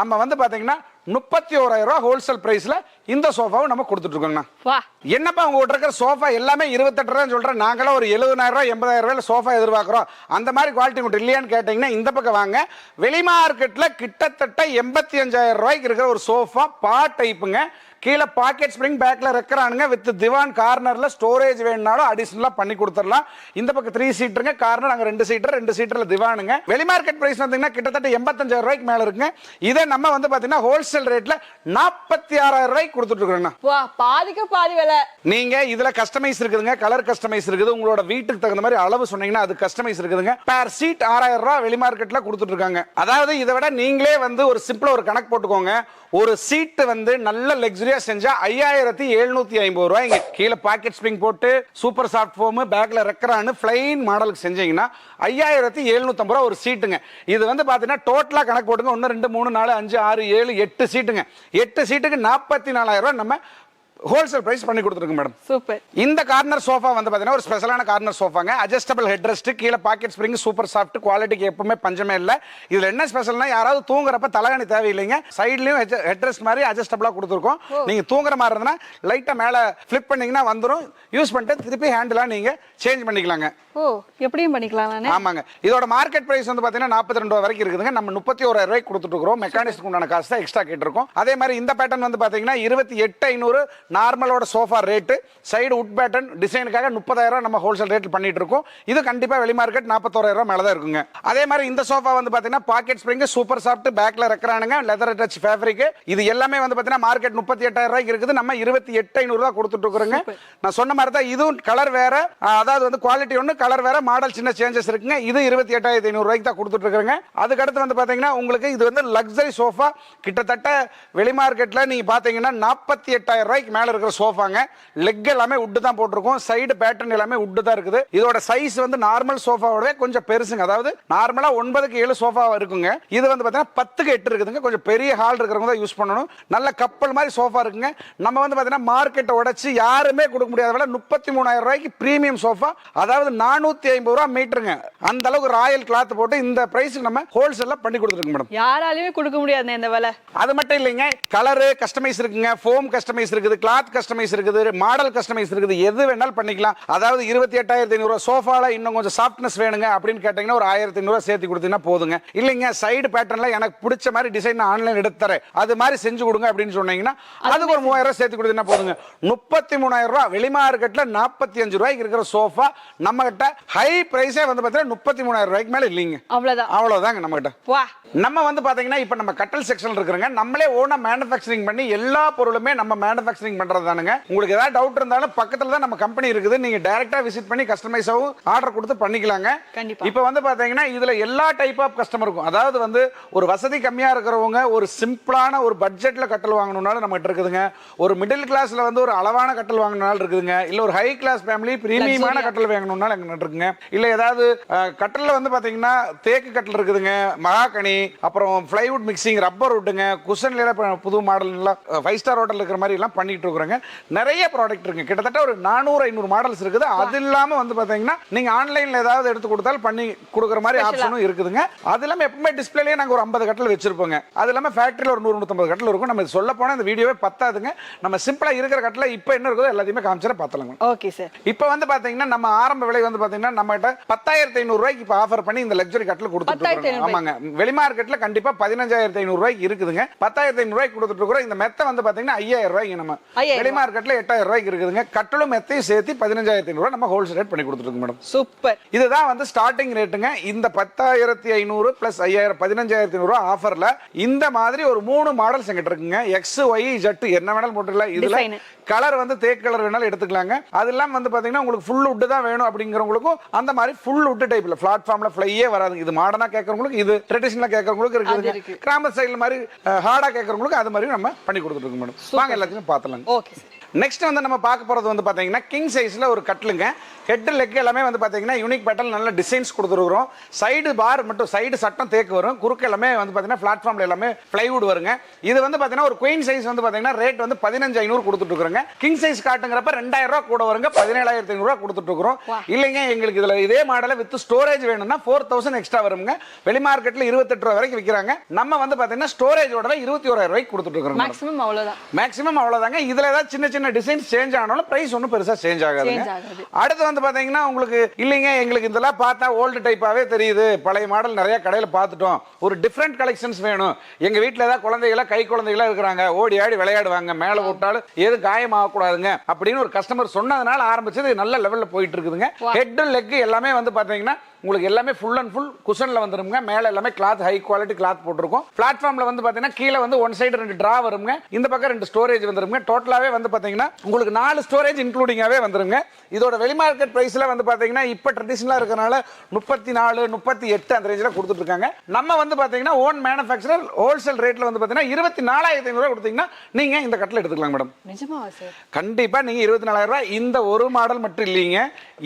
நம்ம வந்து பாத்தீங்கன்னா 31,000 ரூபாய் ஹோல்சேல் பிரைஸ்ல இந்த சோஃபாவை நம்ம கொடுத்துட்டு இருக்கோங்க. என்னப்பா உங்ககிட்ட இருக்கிற சோஃபா எல்லாமே 28 ரூபாய் சொல்றேன், நாங்களும் ஒரு 70,000 ரூபாய் 80,000 ரூபாய் சோஃபா எதிர்பார்க்கிறோம். அந்த மாதிரி குவாலிட்டி உங்கள்கிட்ட இல்லையான்னு கேட்டீங்கன்னா இந்த பக்கம் வாங்க. வெளி மார்க்கெட்ல கிட்டத்தட்ட 85,000 ரூபாய்க்கு இருக்கிற ஒரு சோஃபா பா டைப்புங்க. கீழே பாக்கெட் ஸ்ப்ரிங், பேக்ல ரெக்கரானுங்க, வித் திவான். கார்னர்ல ஸ்டோரேஜ் வேணும்னாலும் அடிஷனலா பண்ணி கொடுத்துடலாம். இந்த பக்கம் 3 சீட்டருங்க, கார்னர் அங்க 2 சீட்டர், 2 சீட்டர்ல திவானுங்க. வெளி மார்க்கெட் பிரைஸ் வந்தீங்கன்னா கிட்டத்தட்ட 85,000 ரூபாய்க்கு மேல இருக்குங்க. இதை நம்ம வந்து பாத்தீங்கன்னா ஹோல்சேல் ரேட்ல 46,000 ரூபாய்க்கு கொடுத்துட்டு இருக்கோம். பாதிக்கு பாதி விலை. நீங்க இதுல கஸ்டமைஸ் இருக்குதுங்க, கலர் கஸ்டமைஸ் இருக்குது. உங்களோட வீட்டுக்கு தகுந்த மாதிரி அளவு சொன்னீங்கன்னா அது கஸ்டமைஸ் இருக்குதுங்க. பேர் சீட் 6,000 ரூபாய் வெளி மார்க்கெட்ல கொடுத்துட்டு இருக்காங்க. அதாவது இதை விட நீங்களே வந்து ஒரு சிம்பிளா ஒரு கணக்கு போட்டுக்கோங்க. ஒரு சீட் வந்து நல்ல லக்ஸரியா செஞ்சா 5,750 ரூபாய்ங்க. கீழே பாக்கெட் ஸ்ப்ரிங் போட்டு சூப்பர் சாஃப்ட் ஃபோம், பேக்ல ரெக்கரானு பிளைன் மாடலுக்கு செஞ்சீங்கன்னா 5,750 ரூபாய் ஒரு சீட்டுங்க. இது வந்து பாத்தீங்கன்னா டோட்டலா கணக்கு போட்டுங்க. 1 2 3 4 5 6 7 8 சீட்டுங்க. 8 சீட்டுக்கு 44,000 ரூபாய் நம்ம ஹோல்சேல் பிரைஸ் பண்ணி கொடுத்துருக்கு மேடம். சூப்பர். இந்த கார்னர் சோஃபா வந்து பாத்தீங்கன்னா ஒரு ஸ்பெஷலான கார்னர் சோஃபாங்க. அட்ஜஸ்டபிள் ஹெட்ரெஸ்ட், கீழே பாக்கெட் ஸ்ப்ரிங், சூப்பர் சாஃப்ட், குவாலிட்டிக்கு எப்பவுமே பஞ்சமே இல்ல. இதுல என்ன ஸ்பெஷல்னா யாராவது தூங்குறப்ப தலகாணி தேவையில்லைங்க. சைடுலயும் ஹெட்ரெஸ்ட் மாதிரி அட்ஜஸ்டபிளா கொடுத்துருக்கோம். நீங்க தூங்குற மாதிரி இருந்தா லைட்டா மேல ஃபிளிப் பண்ணீங்கன்னா வந்துரும். யூஸ் பண்ணிட்டு திருப்பி ஹேண்டிலா நீங்க சேஞ்ச் பண்ணிக்கலாங்க. ஓ, எப்படியும் பண்ணிக்கலாம் நானே. ஆமாங்க. இதோட மார்க்கெட் பிரைஸ் வந்து பாத்தீங்கன்னா 42 ரூபாய் வரைக்கும் இருக்குதுங்க. நம்ம 31,000 ரூபாய்க்கு கொடுத்துட்டு இருக்கோம். மெக்கானிக்ஸ்க்கு உண்டான காசு தான் எக்ஸ்ட்ரா கேட்டிருக்கோம். அதே மாதிரி இந்த பேட்டர்ன் வந்து பாத்தீங்கன்னா 28,500, நார்மலோட சோஃபா ரேட்டு சைடு உட் பேட்டன் டிசைனுக்காக 30,000 நம்ம ஹோல்சேல் ரேட்டில் பண்ணிட்டு இருக்கோம். இது கண்டிப்பா வெளி மார்க்கெட் 41,000 மேல தான் இருக்குங்க. அதே மாதிரி இந்த சோஃபா வந்து பாத்தீங்கன்னா பாக்கெட் ஸ்ப்ரிங் சூப்பர் சாஃப்ட் பேக்ல ரெக்கறானுங்க லெதர் டச் ஃபேப்ரிக். இது எல்லாமே வந்து பாத்தீங்கன்னா மார்க்கெட் 38,000 இருக்குது. நம்ம 28,500 தான் கொடுத்துட்டு இருக்கோங்க. நான் சொன்ன மாதிரி தான் இதுவும் கலர் வேற, அதாவது வந்து குவாலிட்டி ஒன்று கலர் வேற, மாடல் சின்ன சேஞ்சஸ் இருக்குங்க. இது 28,500 தான் கொடுத்துட்டு இருக்காங்க. அதுக்கு அடுத்து வந்து பாத்தீங்கன்னா உங்களுக்கு இது வந்து லக்ஸரி சோஃபா. கிட்டத்தட்ட வெளி மார்க்கெட்ல நீங்க பாத்தீங்கன்னா 48,000 மேல இருக்கிற சோஃபாங்க. லெக் எல்லாமே உட் தான் போட்டிருக்கோம். சைடு பேட்டர்ன் எல்லாமே உட் தான் இருக்குது. இதோட சைஸ் வந்து நார்மல் சோஃபாவோட கொஞ்சம் பெருசுங்க. அதாவது நார்மலா 9க்கு 7 சோஃபா இருக்குங்க. இது வந்து பாத்தீங்கன்னா 10க்கு 8 இருக்குதுங்க. கொஞ்சம் பெரிய ஹால் இருக்கிறவங்க தான் யூஸ் பண்ணணும். நல்ல கப்பல் மாதிரி சோஃபா இருக்குங்க. நம்ம வந்து பாத்தீங்கன்னா மார்க்கெட்டை உடைச்சு யாருமே கொடுக்க முடியாத விலை 33,000 பிரீமியம் சோஃபா. அதாவது 450 மீட்டருங்க. அந்த அளவுக்கு ராயல் கிளாத் போட்டு இந்த பிரைஸ்க்கு நம்ம ஹோல்சேல்ல பண்ணி கொடுத்துருக்கோம் மேடம். யாராலையுமே கொடுக்க முடியாது இந்த விலை. அது மட்டும் இல்லைங்க, கலரு கஸ்டமைஸ் இருக்குங்க, ஃபோம் கஸ்டமைஸ் இருக்குது, கிளாத் கஸ்டமைஸ் இருக்குது, மாடல் கஸ்டமைஸ் இருக்குது. எது வேணாலும் பண்ணிக்கலாம். அதாவது 28,500 சோஃபால இன்னும் கொஞ்சம் சாஃப்ட்னஸ் வேணுங்க அப்படின்னு கேட்டீங்கன்னா ஒரு 1,500 சேர்த்து கொடுத்தீங்கன்னா போதுங்க. இல்லைங்க சைடு பேட்டர்ன்ல எனக்கு பிடிச்ச மாதிரி டிசைன் ஆன்லைன் எடுத்து தரேன் அது மாதிரி செஞ்சு கொடுங்க அப்படின்னு சொன்னீங்கன்னா அதுக்கு ஒரு 3,000 சேர்த்து கொடுத்தீங்கன்னா போதுங்க. 33,000 வெளி மார்க்கெட்ல 45 இருக்கிற சோஃபா நம்ம கிட்ட ஹை பிரைஸே வந்து பாத்தீங்கன்னா 33,000 மேல இல்லைங்க. அவ்வளவுதாங்க நம்ம கிட்ட. நம்ம வந்து பாத்தீங்கன்னா இப்ப நம்ம கட்டல் செக்ஷன் இருக்குறங்க. நம்மளே ஓனா மேனுஃபேக்சரிங் பண்ணி எல்லா பொருளுமே நம்ம மேனுஃபேக்சரிங் பண்றது தானுங்க. உங்களுக்கு ஏதாவது டவுட் இருந்தாலும் பக்கத்துல தான் நம்ம கம்பெனி இருக்குது. நீங்க டைரக்டா விசிட் பண்ணி கஸ்டமைஸாவும் ஆர்டர் கொடுத்து பண்ணிக்கலாங்க. இப்ப வந்து பாத்தீங்கன்னா இதுல எல்லா டைப் ஆஃப் கஸ்டமருக்கும், அதாவது வந்து ஒரு வசதி கம்மியா இருக்கிறவங்க ஒரு சிம்பிளான ஒரு பட்ஜெட்ல கட்டல் வாங்கணும்னாலும் நம்ம கிட்ட இருக்குதுங்க. ஒரு மிடில் கிளாஸ்ல வந்து ஒரு அளவான கட்டல் வாங்கணும்னாலும் இருக்குதுங்க. இல்ல ஒரு ஹை கிளாஸ் ஃபேமிலி பிரீமியமான கட்டல் வாங்கணும்னாலும் எங்க இருக்குங்க. இல்ல ஏதாவது கட்டல்ல வந்து பாத்தீங்கன்னா தேக்கு கட்டல் இருக்குதுங்க, மகாகனி, அப்புறம் பிளைவுட் மிக்சிங், ரப்பர் வுட்டுங்க, குஷன்ல புது மாடல் எல்லாம் 5 ஸ்டார் ஹோட்டல் இருக்கிற மாதிரி எல்லாம் பண்ணிட்டு இருக்கிறோங்க. நிறைய ப்ராடக்ட் இருக்கு. கிட்டத்தட்ட ஒரு 400-500 மாடல்ஸ் இருக்குது. அது இல்லாம வந்து பாத்தீங்கன்னா நீங்க ஆன்லைன்ல ஏதாவது எடுத்து கொடுத்தாலும் பண்ணி கொடுக்குற மாதிரி ஆப்ஷனும் இருக்குதுங்க. அது இல்லாம எப்பவுமே டிஸ்பிளேலயே நாங்க ஒரு 50 கட்டல் வச்சிருப்போங்க. அது இல்லாம ஃபேக்டரியில ஒரு 100-150 கட்டல் இருக்கும். நம்ம சொல்ல போனா இந்த வீடியோவே பத்தாதுங்க. நம்ம சிம்பிளா இருக்கிற கட்டல இப்ப என்ன இருக்கோ எல்லாத்தையுமே காமிச்சற பார்த்தலாம். Okay sir. இப்போ வந்து பாத்தீங்கன்னா நம்ம ஆரம்ப விலை வந்து பாத்தீங்கன்னா நம்ம கிட்ட 10,500 இப்ப ஆஃபர் பண்ணி இந்த லக்ஸரி கட்டல் கொடுத்துட்டு இருக்கோம். ஆமாங்க. வெளி மார்க்கெட்ல கண்டிப்பா 15,500 இருக்குதுங்க. 10,500 கொடுத்துட்டு இருக்கோம். இந்த மெத்த வந்து பாத்தீங்கன்னா 5,000 நம்ம வெளி மார்க்கெட்ல 8,000 இருக்குதுங்க. கட்டலும் மெத்தையும் சேர்த்து 15,500 நம்ம ஹோல்சேல் ரேட் பண்ணி கொடுத்துட்டு இருக்கோம் மேடம். சூப்பர். இதுதான் வந்து ஸ்டார்டிங் ரேட்டுங்க. இந்த 10,500 பிளஸ் 5,000 15,500 ஆஃபர்ல இந்த மாதிரி ஒரு 3 மாடல்ஸ் எங்கிட்ட இருக்குங்க. எக்ஸ் ஒய் ஜெட் என்ன வேணாலும் போட்டுக்கலாம். இதுல கலர் வந்து தேக்கு கலர் வேணாலும் எடுத்துக்கலாங்க. அது இல்லாம வந்து பாத்தீங்கன்னா உங்களுக்கு ஃபுல் வுட் தான் வேணும் அப்படிங்கிறவங்களுக்கும் அந்த மாதிரி ஃபுல் வுட் டைப்ல பிளாட்ஃபார்ம்ல ஃப்ளையே வராது. இது மாடர்னா கேட்கறவங்களுக்கு, இது ட்ரெடிஷனலா கேட்கறவங்களுக்கு இருக்குது. கிராம ஸ்டைல் மாதிரி ஹார்டா கேட்கறவங்களுக்கு அது மாதிரி நம்ம பண்ணி கொடுத்துட்டு இருக்கோம் மேடம். வாங்க எல்லாத்தையும் பார்த்தலாம். Okay sir. நெக்ஸ்ட் வந்து நம்ம பார்க்க போறது வந்து பாத்தீங்கன்னா கிங் சைஸ்ல ஒரு கட்லுங்க. ஹெட் லெக் எல்லாமே வந்து பாத்தீங்கன்னா யூனிக் பேட்டர்ன் நல்ல டிசைன்ஸ் கொடுத்துருக்கோம். சைடு பார் மட்டும் சைடு சட்டம் தேக்கு வரும். குறுக்கு எல்லாமே வந்து பாத்தீங்கன்னா பிளாட்ஃபார்ம்ல எல்லாமே பிளைவுட் வருங்க. இது வந்து பாத்தீங்கன்னா ஒரு குயின் சைஸ் வந்து பாத்தீங்கன்னா ரேட் வந்து 15,500 கொடுத்துட்டு இருக்கோங்க. கிங் சைஸ் காட்டுங்கிறப்ப 2,000 கூட வருங்க. 17,500 கொடுத்துட்டு இருக்கிறோம். இல்லைங்க எங்களுக்கு இதுல இதே மாடல வித் ஸ்டோரேஜ் வேணும்னா 4,000 எக்ஸ்ட்ரா வருங்க. வெளி மார்க்கெட்ல 28 ரூபாய் வரைக்கும் விற்கிறாங்க. நம்ம வந்து பாத்தீங்கன்னா ஸ்டோரேஜோட 21,000 கொடுத்துட்டு இருக்கோம். மேக்ஸிமம் அவ்வளவுதான். மேக்ஸிமம் அவ்வளவுதாங்க. இதுல ஏதாவது சின்ன சின்ன டிசைன்ஸ் சேஞ்ச் ஆனாலும் பிரைஸ் ஒன்றும் பெருசா சேஞ்ச் ஆகாதுங்க. அடுத்து வந்து பாத்தீங்கன்னா உங்களுக்கு இல்லைங்க எங்களுக்கு இதெல்லாம் பார்த்தா ஓல்டு டைப்பாவே தெரியுது, பழைய மாடல் நிறைய கடையில பார்த்துட்டோம், ஒரு டிஃப்ரெண்ட் கலெக்ஷன்ஸ் வேணும், எங்க வீட்டுல ஏதாவது குழந்தைகளா கை குழந்தைகளா இருக்கிறாங்க, ஓடி ஆடி விளையாடுவாங்க, மேல விட்டாலும் எது காயம் ஆகக்கூடாதுங்க அப்படின்னு ஒரு கஸ்டமர் சொன்னதுனால ஆரம்பிச்சது நல்ல லெவல்ல போயிட்டு இருக்குதுங்க. ஹெட் லெக் எல்லாமே வந்து பாத்தீங்கன்னா உங்களுக்கு எல்லாமே ஃபுல் அண்ட் ஃபுல் குஷன்ல வந்துருங்க. மேல எல்லாமே கிளாத் ஹை குவாலிட்டி கிளாத் போட்டுருக்கும். பிளாட்ஃபார்ம்ல வந்து பாத்தீங்கன்னா கீழ வந்து ஒன் சைடு 2 டிரா வருங்க. இந்த பக்கம் 2 ஸ்டோரேஜ் வந்துருங்க. டோட்டலாவே வந்து பாத்தீங்கன்னா உங்களுக்கு 4 ஸ்டோரேஜ் இன்க்ளூடிங்காவே வந்துருங்க. இதோட வெளி மார்க்கெட் பிரைஸ்ல வந்து பாத்தீங்கன்னா இப்ப ட்ரெடிஷனலா இருக்கறனால 34 38 அந்த ரேஞ்சில கொடுத்துட்டு இருக்காங்க. நம்ம வந்து பாத்தீங்கன்னா ஓன் மேனுஃபேக்சரர் ஹோல்சேல் ரேட்ல வந்து பாத்தீங்கன்னா 24,500 கொடுத்தீங்கன்னா நீங்க இந்த கட்டல எடுத்துக்கலாம் மேடம். நிஜமாவா சார்? கண்டிப்பா நீங்க 24,000 இந்த ஒரு மாடல் மட்டும் இல்லீங்க.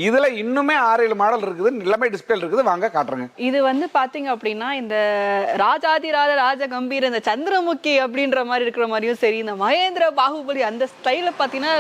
இதுல இன்னுமே 6-7 மாடல் இருக்குது. எல்லாமே டிஸ்பிளே இருக்குது. வாங்க காட்டுறேங்க. இது வந்து பாத்தீங்க அப்படின்னா இந்த ராஜாதிராஜ ராஜ கம்பீர இந்த சந்திரமுகி அப்படின்ற மாதிரி இருக்கிற மாதிரியும் சரி, இந்த மகேந்திர பாகுபலி அந்த ஸ்டைல பாத்தீங்கன்னா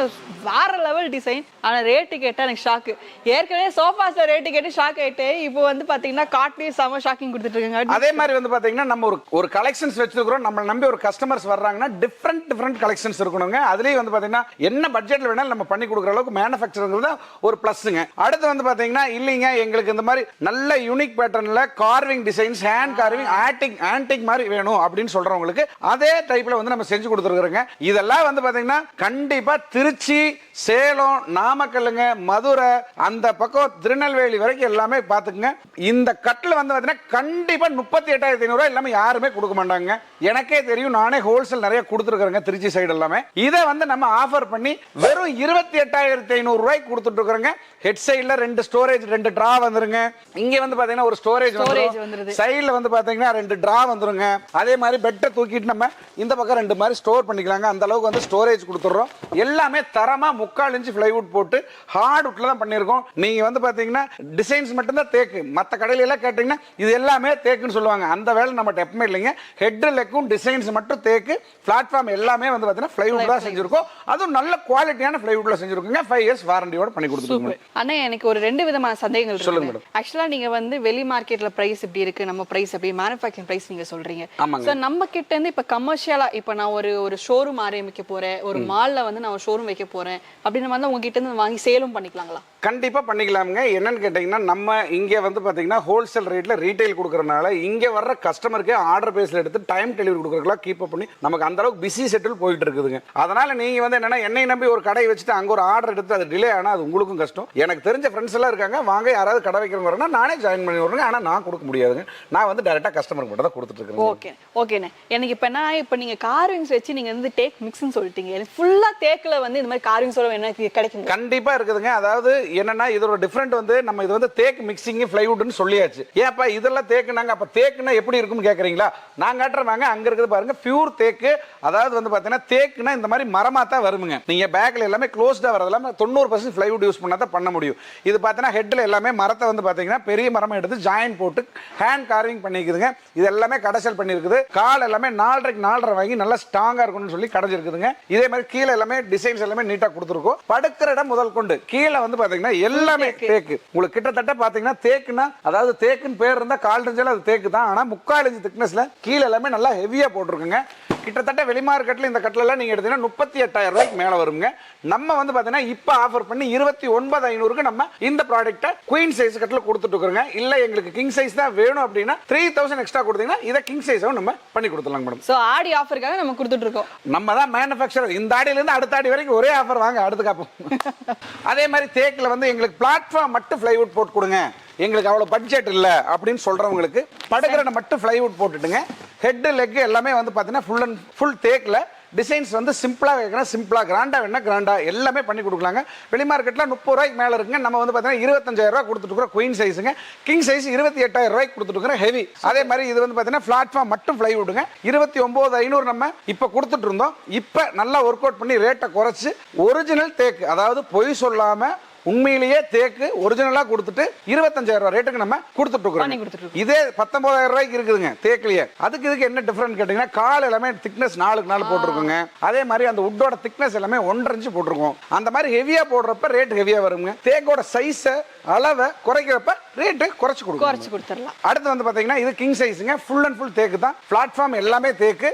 வேற லெவல் டிசைன். ஆனா ரேட்டு கேட்டா எனக்கு ஷாக்கு. ஏற்கனவே சோஃபாஸ்ல ரேட்டு கேட்டு ஷாக் ஆயிட்டு இப்போ வந்து பாத்தீங்கன்னா காட்லயும் செம ஷாக்கிங் கொடுத்துட்டு இருக்காங்க. அதே மாதிரி வந்து பாத்தீங்கன்னா நம்ம ஒரு கலெக்ஷன்ஸ் வச்சிருக்கிறோம். நம்ம நம்பி ஒரு கஸ்டமர்ஸ் வர்றாங்கன்னா டிஃப்ரெண்ட் கலெக்ஷன்ஸ் இருக்கணுங்க. அதுலயே வந்து பாத்தீங்கன்னா என்ன பட்ஜெட்ல வேணாலும் நம்ம பண்ணி கொடுக்குற அளவுக்கு மேனுஃபேக்சரிங்கிறது ஒரு பிளஸ்ங்க. அடுத்து வந்து பாத்தீங்கன்னா இல்லைங்க எங்களுக்கு இந்த மாதிரி நல்ல யூனிக் பேட்டர்ன்ல carving designs, hand carving, antique மாதிரி வேணும் அப்படின்னு சொல்றவங்களுக்கு அதே டைப்ல வந்து நம்ம செஞ்சு கொடுத்துருக்கோங்க. இதெல்லாம் வந்து பாத்தீங்கன்னா கண்டிப்பா திருச்சி, சேலம், நாமக்கல்லுங்க, மதுரை, அந்த பக்கம் திருநெல்வேலி வரைக்கும் எல்லாமே பாத்துக்குங்க. இந்த கட்டில் வந்து பாத்தீங்கன்னா கண்டிப்பா 38,500 எல்லாமே யாருமே கொடுக்க மாட்டாங்க. எனக்கே தெரியும், நானே ஹோல்சேல் நிறைய கொடுத்துருக்கேங்க திருச்சி சைடு எல்லாமே. இதை வந்து நம்ம ஆஃபர் பண்ணி வெறும் 28,500 ரூபாய்க்கு கொடுத்துட்டு இருக்கிறோங்க. ஹெட் சைடுல 2 ஸ்டோரேஜ், 2 டிரா வந்துருங்க. இங்க வந்து பாத்தீங்கன்னா ஒரு ஸ்டோரேஜ் வந்துரும். சைடுல வந்து பாத்தீங்கன்னா 2 டிரா வந்துருங்க. அதே மாதிரி பெட்டை தூக்கிட்டு நம்ம இந்த பக்கம் 2 மாதிரி ஸ்டோர் பண்ணிக்கலாங்க. அந்த அளவுக்கு வந்து ஸ்டோரேஜ் கொடுத்துறோம். எல்லாமே தரமா 3/4 இன்ச் பிளைவுட் போட்டு ஹார்ட் வுட்ல தான் பண்ணிருக்கோம். நீங்க வந்து பாத்தீங்கன்னா டிசைன்ஸ் மட்டும் தான் தேக்கு. மத்த கடையில எல்லாம் கேட்டீங்கன்னா இது எல்லாமே தேக்குன்னு சொல்லுவாங்க. அந்த வேலை நம்ம எப்பவுமே இல்லைங்க. ஹெட் லெக்கும் டிசைன்ஸ் மட்டும் தேக்கு. பிளாட்ஃபார்ம் எல்லாமே வந்து பாத்தீங்கன்னா பிளைவுட் தான் செஞ்சிருக்கோம். அதுவும் நல்ல குவாலிட்டியான பிளைவுட்ல செஞ்சிருக்கோங்க. 5 இயர்ஸ் வாரண்டியோட பண்ணி கொடுத்துருக்கோம். அண்ணா, எனக்கு ஒரு 2 விதமான சந்தேகங்கள் இருக்கு. ஆக்சுவலா நீங்க வந்து வெளி மார்க்கெட்ல பிரைஸ் எப்படி இருக்கு, நம்ம பிரைஸ் எப்படி, மேனுஃபேக்சரிங் பிரைஸ் நீங்க சொல்றீங்க. சோ நம்ம கிட்ட இருந்து இப்ப கமர்ஷியலா இப்ப நான் ஒரு ஷோரூம் ஆரம்பிக்க போறேன், ஒரு மால்ல வந்து நான் ஒரு ஷோரூம் வைக்க போறேன் அப்படின்னு வந்து உங்க கிட்ட இருந்து வாங்கி சேலும் பண்ணிக்கலாங்களா? கண்டிப்பா பண்ணிக்கலாமுங்க. என்னன்னு கேட்டீங்கன்னா நம்ம இங்க வந்து பாத்தீங்கன்னா ஹோல்சேல் ரேட்ல ரீட்டைல் கொடுக்கறதுனால இங்க வர்ற கஸ்டமருக்கு ஆர்டர் பேஸ்ல எடுத்து டைம் டெலிவரி கொடுக்கறதுலாம் கீப் அப் பண்ணி நமக்கு அந்த அளவுக்கு பிஸி செட்டில் போயிட்டு இருக்குதுங்க. அதனால நீங்க வந்து என்னன்னா என்னை நம்பி ஒரு கடை வச்சுட்டு அங்க ஒரு ஆர்டர் எடுத்து அது டிலே ஆனா அது உங்களுக்கும் கஷ்டம். எனக்கு தெரிஞ்ச ஃப்ரெண்ட்ஸ் எல்லாம் இருக்காங்க, வாங்க யாராவது கடை வைக்கிறவங்க நானே ஜாயின் பண்ணி விடுறேன். ஆனா நான் கொடுக்க முடியாதுங்க. நான் வந்து டைரக்டா கஸ்டமருக்கு மட்டும் தான் கொடுத்துட்டு இருக்கேன். ஓகே ஓகேண்ணே. எனக்கு இப்ப நீங்க கார்விங்ஸ் வச்சு நீங்க வந்து டேக் மிக்ஸ்னு சொல்லிட்டீங்க. எனக்கு ஃபுல்லா தேக்குல வந்து இந்த மாதிரி கார்விங்ஸ் என்ன கிடைக்கும்? கண்டிப்பா இருக்குதுங்க. அதாவது என்னன்னா இதோட டிஃபரெண்ட் வந்து நம்ம இது வந்து தேக்கு மிக்சிங் பிளைவுட்னு சொல்லியாச்சு. ஏன்ப்பா இதெல்லாம் தேக்குனாங்க, அப்ப தேக்குனா எப்படி இருக்கும்னு கேக்குறீங்களா? நான் காட்டுறேன் அங்க இருக்குது பாருங்க, பியூர் தேக்கு. அதாவது வந்து பாத்தீங்கன்னா தேக்குனா இந்த மாதிரி மரமா தான் வருமுங்க. நீங்க பேக்ல எல்லாமே க்ளோஸ்டா வரதெல்லாம் 90% பிளைவுட் யூஸ் பண்ணா தான் பண்ண முடியும். இது பாத்தீங்கன்னா ஹெட்ல எல்லாமே மரத்தை வந்து பாத்தீங்கன்னா பெரிய மரமா எடுத்து ஜாயின் போட்டு ஹேண்ட் கார்விங் பண்ணிக்குதுங்க. இது எல்லாமே கடைசல் பண்ணிருக்குது. கால் எல்லாமே 4.5 வாங்கி நல்லா ஸ்ட்ராங்கா இருக்கணும்னு சொல்லி கடைஞ்சிருக்குதுங்க. இதே மாதிரி கீழே எல்லாமே டிசைன்ஸ் எல்லாமே நீட்டா கொடுத்துருக்கோம். படுக்கிற இடம் முதல் கொண்டு கீழே வந்து பாத்தீங்கன்னா எல்லாமே தேக்கு. உங்களுக்கு கிட்டத்தட்ட பாத்தீங்கன்னா தேக்குனா, அதாவது தேக்குன்னு பேர் இருந்தா 1/4 இன்ச்ல அது தேக்கு தான். ஆனா 3/4 இன்ச் திக்னஸ்ல கீழே எல்லாமே நல்லா ஹெவியா போட்டுருக்குங்க. கிட்டத்தட்ட வெளி மார்க்கெட்ல இந்த கட்டில எல்லாம் நீங்க எடுத்தீங்கன்னா 38,000 ரூபாய்க்கு மேல வருங்க. நம்ம வந்து பாத்தீங்கன்னா இப்ப ஆஃபர் பண்ணி 29,500க்கு நம்ம இந்த ப்ராடக்ட்ட குயின் சைஸ் கட்டில கொடுத்துட்டு இருக்கோங்க. இல்ல எங்களுக்கு கிங் சைஸ் தான் வேணும் அப்படின்னா 3,000 எக்ஸ்ட்ரா கொடுத்தீங்கன்னா இத கிங் சைஸும் நம்ம பண்ணி கொடுத்துடலாம் மேடம். சோ ஆடி ஆஃபர்க்காக நம்ம கொடுத்துட்டு இருக்கோம். நம்ம தான் மேனுஃபேக்சரர். இந்த ஆடியில இருந்து அடுத்த ஆடி வரைக்கும் ஒரே ஆஃபர் வாங்க, அடுத்து காப்போம். அதே மாதிரி தேக்குல வந்து எங்களுக்கு பிளாட்ஃபார்ம் மட்டும் பிளைவுட் போட்டு கொடுங்க, எங்களுக்கு அவ்வளவு பட்ஜெட் இல்ல அப்படின்னு சொல்றவங்களுக்கு படுகிற மட்டும் பிளைவுட் போட்டுட்டுங்க. ஹெட் லெக் எல்லாமே வந்து பாத்தீங்கன்னா ஃபுல் தேக்ல டிசைன்ஸ் வந்து சிம்பிளா வைக்கணும், சிம்பிளா, கிராண்டா வேணா கிராண்டா எல்லாமே பண்ணி கொடுக்கலாங்க. வெளி மார்க்கெட்ல 30 ரூபாய்க்கு மேல இருக்குங்க. நம்ம வந்து பாத்தீங்கன்னா 25,000 ரூபாய் கொடுத்துட்டு இருக்கிறோம் குயின் சைஸுங்க. கிங் சைஸ் 28,000 ரூபாய்க்கு கொடுத்துட்டு இருக்கிறோம் ஹெவி. அதே மாதிரி இது வந்து பாத்தீங்கன்னா பிளாட்ஃபார்ம் மட்டும் பிளைவுட்ங்க 29,500 நம்ம இப்ப கொடுத்துட்டு இருந்தோம். இப்ப நல்லா ஒர்க் அவுட் பண்ணி ரேட்டை குறைச்சு ஒரிஜினல் தேக்கு, அதாவது பொய் சொல்லாம உண்மையிலேயே தேக்கு ஒரிஜினலா கொடுத்துட்டு 25,000 ரூபாய் ரேட்டுக்கு நம்ம கொடுத்துட்டு இருக்கோம். இதே 19,000 ரூபாய்க்கு இருக்குதுங்க தேக்குலயே. அதுக்கு இதுக்கு என்ன டிஃபரன்ஸ் கேட்டீங்கன்னா கால் எல்லாமே திக்னஸ் 4க்கு 4 போட்டுருக்கோங்க. அதே மாதிரி அந்த உட்டோட திக்னஸ் எல்லாமே 1.5 இன்ச் போட்டிருக்கோம். அந்த மாதிரி ஹெவியா போடுறப்ப ரேட் ஹெவியா வருங்க. தேக்கோட சைஸ அளவை குறைக்கிறப்ப ரேட்டு குறைச்சு கொடுத்துடலாம். அடுத்து வந்து பாத்தீங்கன்னா இது கிங் சைஸுங்க. ஃபுல் அண்ட் ஃபுல் தேக்கு தான். பிளாட்ஃபார்ம் எல்லாமே தேக்கு.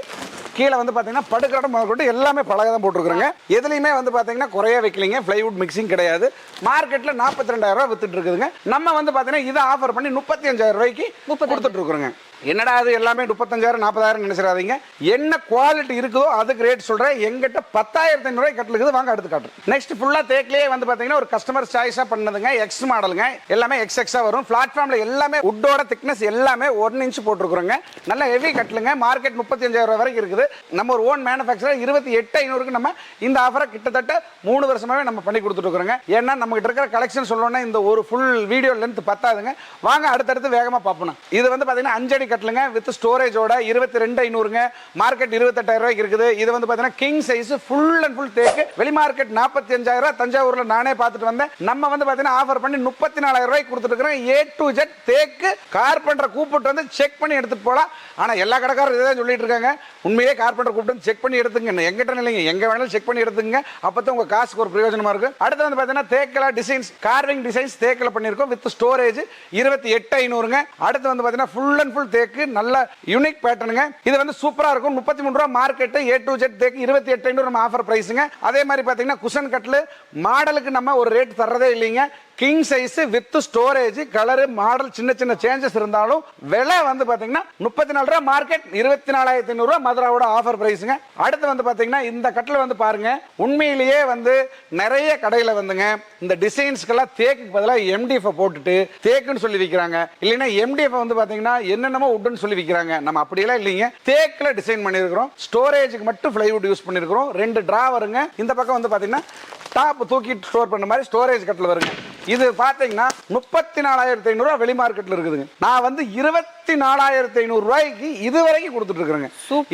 கீழே வந்து பாத்தீங்கன்னா படுக்கிற முதற்கொண்டு எல்லாமே பலகை தான் போட்டுருக்காங்க. எதுலையுமே வந்து பாத்தீங்கன்னா குறைய வைக்கலீங்க. பிளைவுட் மிக்சிங் கிடையாது. மார்க்கெட்ல 42,000 ரூபாய் வித்துட்டு இருக்குதுங்க. நம்ம வந்து பாத்தீங்கன்னா இதை ஆஃபர் பண்ணி 35,000 ரூபாய்க்கு கொடுத்துட்டு இருக்கிறோங்க. என்னடா அது எல்லாமே 35,000 40,000 நினைச்சிடாதீங்க. என்ன குவாலிட்டி இருக்குதோ அதுக்கு ரேட் சொல்றேன். எங்கிட்ட 10,500 ரூபாய் கட்டலுக்குது. வாங்க அடுத்து காட்டுறேன். நெக்ஸ்ட் ஃபுல்லா தேக்லயே வந்து பாத்தீங்கன்னா ஒரு கஸ்டமர் சாய்ஸா பண்ணதுங்க. எக்ஸ் மாடலுங்க. எல்லாமே எக்ஸ்எக்ஸா வரும். பிளாட்ஃபார்ம்ல எல்லாமே உட்டோட திக்னஸ் எல்லாமே 1 இன்ச் போட்டுருக்குறோங்க. நல்ல ஹெவி கட்டலுங்க. மார்க்கெட் 35,000 ரூபாய் வரைக்கும் இருக்குது. நம்ம ஒரு ஓன் மேனுஃபேக்சரர் 28,500க்கு நம்ம இந்த ஆஃபரை கிட்டத்தட்ட 3 வருஷமாவே நம்ம பண்ணி கொடுத்துட்டு இருக்கிறோங்க. ஏன்னா நம்ம கிட்ட இருக்கிற கலெக்ஷன் சொல்லணும்னா இந்த ஒரு ஃபுல் வீடியோ லென்த் பத்தாதுங்க. வாங்க அடுத்தடுத்து வேகமா பார்ப்போம். இது வந்து பாத்தீங்கன்னா 5 அடி கட்டலுங்க வித் ஸ்டோரேஜோட 22,500ங்க. மார்க்கெட் 28,000 ரூபாய்க்கு இருக்குது. இது வந்து பாத்தீங்கன்னா king size full and full தேக்கு. வெளி மார்க்கெட் 45,000 ரூபாய். தஞ்சாவூர்ல நானே பார்த்துட்டு வந்தேன். நம்ம வந்து பாத்தீங்கன்னா ஆஃபர் பண்ணி 34,000 ரூபாய்க்கு கொடுத்துட்டு இருக்கிறோம். A to Z தேக்கு. கார்பெண்டர் கூப்பிட்டு வந்து செக் பண்ணி எடுத்துட்டு போலாம். ஆனா எல்லா கடைக்காரரும் இதான் சொல்லிட்டு இருக்காங்க. உண்மையிலே கார்பெண்டர் கூப்பிட்டு செக் பண்ணி எடுத்துங்க. எங்கிட்ட இல்லைங்க, எங்க வேணாலும் செக் பண்ணி எடுத்துங்க. அப்பதான் உங்க காசுக்கு ஒரு பிரயோஜனமா இருக்கு. அடுத்து வந்து பாத்தீங்கன்னா தேக்கல டிசைன்ஸ், கார்விங் டிசைன்ஸ் தேக்கல பண்ணிருக்கோம் வித் ஸ்டோரேஜ் 28,500ங்க. அடுத்து வந்து பாத்தீங்கன்னா ஃபுல் அண்ட் ஃபுல் தேக்கு. நல்ல யூனிக் பேட்டர்னுங்க. இது வந்து சூப்பரா இருக்கும். 33 ரூபாய் மார்க்கெட். A to Z தேக்கு 28,500 நம்ம ஆஃபர் பிரைஸ்ங்க. அதே மாதிரி பாத்தீங்கன்னா குஷன் கட்ல மாடலுக்கு நம்ம ஒரு ரேட் தரதே இல்லைங்க. King size with storage colour model சின்ன சின்ன சேஞ்சஸ் இருந்தாலும் விலை வந்து பாத்தீங்கன்னா 34 ரூபாய் மார்க்கெட் 24,500 ரூபாய் மதுராவோட ஆஃபர் பிரைஸ்ங்க. அடுத்து வந்து பாத்தீங்கன்னா இந்த கட்டில் வந்து பாருங்க உண்மையிலேயே வந்து நிறைய கடையில வந்துங்க இந்த டிசைன்ஸ்க்கெல்லாம் தேக்கு பதிலாக MDF போட்டுட்டு தேக்குன்னு சொல்லி விற்கிறாங்க. இல்லைன்னா MDF வந்து பாத்தீங்கன்னா என்னென்னமோ உட்னு சொல்லி விற்கிறாங்க. நம்ம அப்படியெல்லாம் இல்லைங்க, தேக்குல டிசைன் பண்ணிருக்கிறோம். ஸ்டோரேஜுக்கு மட்டும் பிளைவுட் யூஸ் பண்ணிருக்கிறோம். 2 டிரா வருங்க. இந்த பக்கம் வந்து பாத்தீங்கன்னா டாப் தூக்கி ஸ்டோர் பண்ண மாதிரி ஸ்டோரேஜ் கட்டில் வருங்க. இது பாத்தீங்கன்னா 34,500 ரூபாய் வெளி மார்க்கெட்ல இருக்குதுங்க. நான் வந்து 24,500 ரூபாய்க்கு இதுவரைக்கும் கொடுத்துட்டு இருக்கிறேங்க.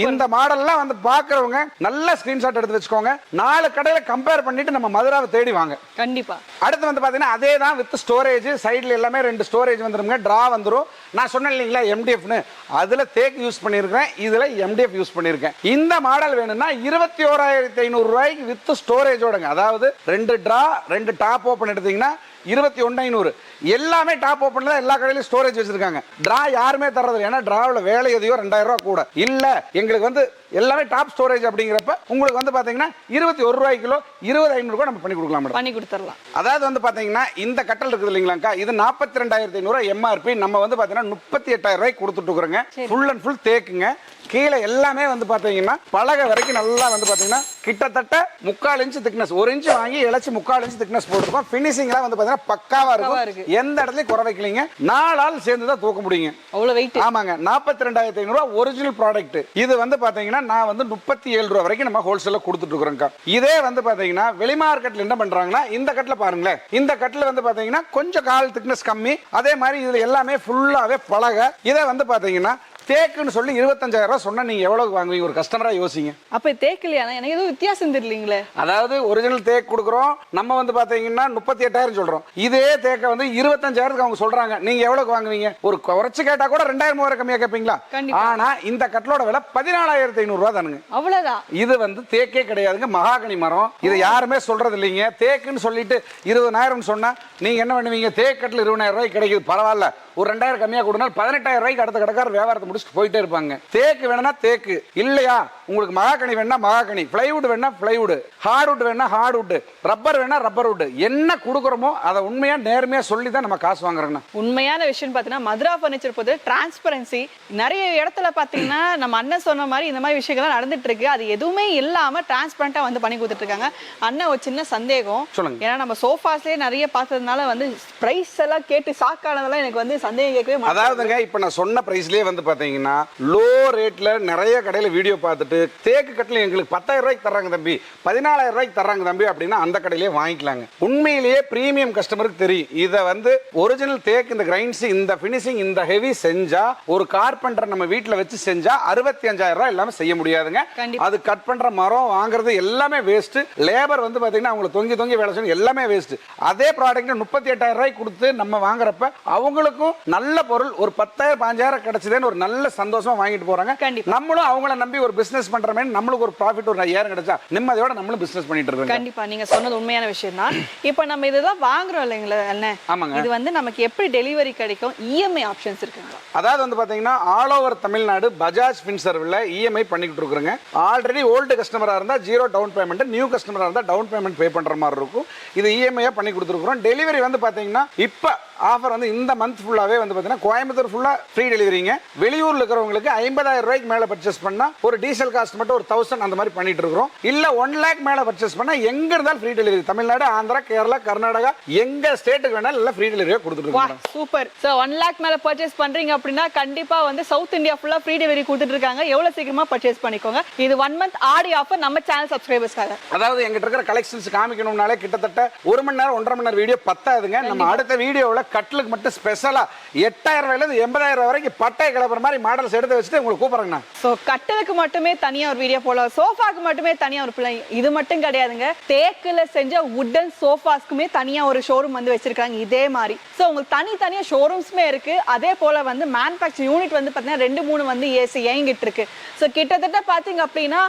இந்த மாடல்லாம் வந்து பாக்குறவங்க நல்ல ஸ்கிரீன்ஷாட் எடுத்து வச்சுக்கோங்க. 4 கடையில கம்பேர் பண்ணிட்டு நம்ம மதுராவை தேடி வாங்க. கண்டிப்பா. அடுத்து வந்து பாத்தீங்கன்னா அதே தான் வித் ஸ்டோரேஜ். சைடுல எல்லாமே 2 ஸ்டோரேஜ் வந்துருங்க. டிரா வந்துரும். நான் சொன்னேன் இல்லைங்களா MDFன்னு, அதுல தேக்கு யூஸ் பண்ணிருக்கேன், இதுல MDF யூஸ் பண்ணிருக்கேன். இந்த மாடல் வேணும்னா 21,500 ரூபாய்க்கு வித் ஸ்டோரேஜோடங்க. அதாவது 2 டிரா 2 டாப் ஓபன் எடுத்தீங்கன்னா 21,500. எல்லாமே டாப் ஓபன்ல எல்லா கடையிலும் ஸ்டோரேஜ் வச்சிருக்காங்க. டிரா யாருமே தரது, ஏன்னா டிராவில் வேலை எதையோ 2,000 ரூபாய் கூட இல்ல. எங்களுக்கு வந்து எல்லாமே டாப் ஸ்டோரேஜ் அப்படிங்கிறப்ப உங்களுக்கு வந்து பாத்தீங்கன்னா 21 ரூபாய் கிலோ 20,500 ரூபாய் நம்ம பண்ணி கொடுக்கலாம் மேடம். பண்ணி கொடுத்துடலாம். அதாவது வந்து பாத்தீங்கன்னா இந்த கட்டல் இருக்குது இல்லைங்களாக்கா, இது 42,500 ரூபாய் MRP. நம்ம வந்து பாத்தீங்கன்னா 38,000 ரூபாய்க்கு கொடுத்துட்டு இருக்கிறோங்க. ஃபுல் அண்ட் ஃபுல் தேக்குங்க. கீழே எல்லாமே வந்து பாத்தீங்கன்னா பலகை வரைக்கும் நல்லா வந்து பாத்தீங்கன்னா கிட்டத்தட்ட 3/4 இன்ச் திக்னஸ், 1 இன்ச் வாங்கி இழைச்சி 3/4 இன்ச் திக்னஸ் போட்டுருக்கோம். பினிஷிங்லாம் வந்து பாத்தீங்கன்னா பக்காவா இருக்கும். எந்த இடத்துலயும் குறை வைக்கலீங்க. 4 ஆள் சேர்ந்து தான் தூக்க முடியுங்க. அவ்வளவு வெயிட். ஆமாங்க. 42,500 ரூபாய் ஒரிஜினல் ப்ராடக்ட். இது வந்து பாத்தீங்கன்னா நான் வந்து 37 ரூபாய் வரைக்கும் நம்ம ஹோல்சேல்ல கொடுத்துட்டு இருக்கிறோம். இதே வந்து பாத்தீங்கன்னா வெளி மார்க்கெட்ல என்ன பண்றாங்கன்னா இந்த கட்டில பாருங்களேன், இந்த கட்டில வந்து பாத்தீங்கன்னா கொஞ்சம் கால் திக்னஸ் கம்மி. அதே மாதிரி இதுல எல்லாமே ஃபுல்லாவே பலகை. இதை வந்து பாத்தீங்கன்னா தேக்குன்னு சொல்லி 25,000 ரூபாய் சொன்னா நீங்க எவ்வளவு வாங்குவீங்க? ஒரு கஸ்டமரா யோசிங்க. அப்ப தேக்கு இல்லையா? எனக்கு எதுவும் வித்தியாசம் தெரியலீங்களே. அதாவது ஒரிஜினல் தேக்கு கொடுக்குறோம், நம்ம வந்து பாத்தீங்கன்னா 38,000 சொல்றோம். இதே தேக்க வந்து 25,000 அவங்க சொல்றாங்க. நீங்க எவ்வளவு வாங்குவீங்க? ஒரு குறைச்சு கேட்டா கூட 2,000 கம்மியா கேட்பீங்களா? ஆனா இந்த கட்டலோட விலை 14,500 ரூபாய் தானுங்க. அவ்வளவுதான். இது வந்து தேக்கே கிடையாதுங்க, மகாகனி மரம். இதை யாருமே சொல்றது இல்லைங்க. தேக்குன்னு சொல்லிட்டு 20,000 சொன்னா நீங்க என்ன பண்ணுவீங்க? தேக்கு கட்டில் 20,000 ரூபாய் கிடைக்குது, பரவாயில்ல, ஒரு 2,000 கம்மியா கொடுனா 18,000 ரூபாய்க்கு அடுத்த கடைக்காரர் வியாபாரத்தை முடிச்சுட்டு போயிட்டே இருப்பாங்க. தேக்கு வேணும்னா தேக்கு, இல்லையா உங்களுக்கு மகாகனி வேணா மகாகனி, பிளைவுட் வேணா பிளைவுட், ஹார்ட்வுட் வேணா ஹார்ட்வுட், ரப்பர் வேணா ரப்பர் வுட், என்ன கொடுக்குறோமோ அதை உண்மையா நேர்மையா சொல்லி தான் நம்ம காசு வாங்குறோம். உண்மையான விஷயம் பார்த்தீங்கன்னா மதுரா பர்னிச்சர் பொறுத்து டிரான்ஸ்பரன்சி நிறைய இடத்துல பார்த்தீங்கன்னா நம்ம அண்ணன் சொன்ன மாதிரி இந்த மாதிரி விஷயங்கள்லாம் நடந்துட்டு இருக்கு. அது எதுவுமே இல்லாம டிரான்ஸ்பரண்டா வந்து பண்ணி கொடுத்துட்டு இருக்காங்க. அண்ணன் ஒரு சின்ன சந்தேகம் சொல்லுங்க. ஏன்னா நம்ம சோஃபாஸ்லயே நிறைய பார்த்ததுனால வந்து பிரைஸ் எல்லாம் கேட்டு ஷாக்கானதெல்லாம் எனக்கு வந்து சந்தேகம் கேட்கவே மாட்டேங்குது. அதாவதுங்க இப்ப நான் சொன்ன பிரைஸ்லயே வந்து பாத்தீங்கன்னா லோ ரேட்ல நிறைய கடையில வீடியோ பார்த்துட்டு தேக்கு கட்டில எங்களுக்கு 10,000 ரூபாய்க்கு தர்றாங்க தம்பி, 14,000 ரூபாய்க்கு தர்றாங்க தம்பி அப்படின்னா அந்த கடையிலேயே வாங்கிக்கலாங்க. உண்மையிலேயே பிரீமியம் கஸ்டமருக்கு தெரியும். இதை வந்து ஒரிஜினல் தேக்கு இந்த கிரைன்ஸ் இந்த பினிஷிங் இந்த ஹெவி செஞ்சா ஒரு கார்பெண்டர் நம்ம வீட்டுல வச்சு செஞ்சா 65,000 ரூபாய் இல்லாம செய்ய முடியாதுங்க. அது கட் பண்ற மரம் வாங்குறது எல்லாமே வேஸ்ட். லேபர் வந்து பாத்தீங்கன்னா அவங்க தொங்கி தொங்கி வேலை செய்யணும், எல்லாமே வேஸ்ட். அதே ப்ராடக்ட் 38,000 ரூபாய்க்கு கொடுத்து நம்ம வாங்குறப்ப அவங்களுக்கும் நல்ல பொருள் ஒரு 10,000 15,000 கிடைச்சதுன்னு ஒரு நல்ல சந்தோஷமா வாங்கிட்டு போறாங்க. நம்மளும் அவங்கள நம்பி ஒரு பிசினஸ் பண்றமே, நம்மளுக்கு ஒரு ப்ராஃபிட் ஒரு 5,000 கிடைச்சா நிம்மதியோட நம்மளும் பிசினஸ் பண்ணிட்டு இருக்கோம். கண்டிப்பா நீங்க சொன்னது உண்மையான விஷயம் தான். இப்போ நம்ம இதெல்லாம் வாங்குறோம் இல்லைங்களா அண்ணே? ஆமாங்க. இது வந்து நமக்கு எப்படி டெலிவரி கிடைக்கும்? இஎம்ஐ ஆப்ஷன்ஸ் இருக்குங்களா? அதாவது வந்து பாத்தீங்கன்னா ஆல் ஓவர் தமிழ்நாடு பஜாஜ் ஃபின்சர்வ்ல இஎம்ஐ பண்ணிட்டு இருக்கிறோங்க. ஆல்ரெடி ஓல்டு கஸ்டமரா இருந்தா 0 டவுன் பேமெண்ட், நியூ கஸ்டமரா இருந்தா டவுன் பேமெண்ட் பே பண்ற மாதிரி இருக்கும். இது இஎம்ஐயா பண்ணி கொடுத்துருக்கோம். டெலிவரி வந்து பாத்தீங்கன்னா இப்ப ஆஃபர் வந்து இந்த மந்த் ஃபுல்லாவே வந்து பாத்தீங்கன்னா கோயம்புத்தூர் ஃபுல்லா ஃப்ரீ டெலிவரிங்க. வெளியூர்ல இருக்கிறவங்களுக்கு 50,000 ரூபாய்க்கு மேல பர்ச்சேஸ் பண்ணா ஒரு டீசல் காஸ்ட் மட்டும் ஒரு 1000 அந்த மாதிரி பண்ணிட்டு இருக்கோம். இல்ல 1 lakh மேல பர்ச்சேஸ் பண்ணா எங்க இருந்தாலும் ஃப்ரீ டெலிவரி. தமிழ்நாடு, ஆந்திரா, கேரளா, கர்நாடகா எங்க ஸ்டேட்டுக்கு வேணாலும் எல்லாம் ஃப்ரீ டெலிவரியா கொடுத்துட்டு இருக்கோம். சூப்பர். சோ 1 lakh மேல பர்ச்சேஸ் பண்றீங்க அப்படின்னா கண்டிப்பா வந்து சவுத் இந்தியா ஃபுல்லா ஃப்ரீ டெலிவரி கொடுத்துட்டு இருக்காங்க. எவ்வளவு சீக்கிரமா பர்ச்சேஸ் பண்ணிக்கோங்க. இது 1 month ஆடி ஆஃபர் நம்ம சேனல் சப்ஸ்கிரைபர்ஸ்க்காக. அதாவது எங்கிட்ட இருக்கிற கலெக்ஷன்ஸ் காமிக்கணும்னாலே கிட்டத்தட்ட 1 மணி நேரம் 1.5 மணி நேரம் வீடியோ பத்தாதுங்க. நம்ம அடுத்த வீடியோவில் கட்லுக்கு மட்டும் ஸ்பெஷலா 8,000 ரூபாயில இருந்து 80,000 ரூபாய் வரைக்கும் பட்டை கிளப்புற மாதிரி மாடல்ஸ் எடுத்து வச்சுட்டு உங்களுக்கு கூப்பிடுறேங்க. சோ கட்டலுக்கு மட்டுமே தனியா ஒரு வீடியோ போடலாம், சோஃபாக்கு மட்டுமே தனியா ஒரு பிள்ளை. இது மட்டும் கிடையாதுங்க, தேக்குல செஞ்ச வுடன் சோஃபாஸ்க்குமே தனியா ஒரு ஷோரூம் வந்து வச்சிருக்காங்க இதே மாதிரி. சோ உங்களுக்கு தனித்தனியா ஷோரூம்ஸ்மே இருக்கு. அதே போல வந்து மேனுஃபேக்சர் யூனிட் வந்து பாத்தீங்கன்னா 2-3 வந்து ஏசி இயங்கிட்டு இருக்கு. சோ கிட்டத்தட்ட பாத்தீங்க அப்படின்னா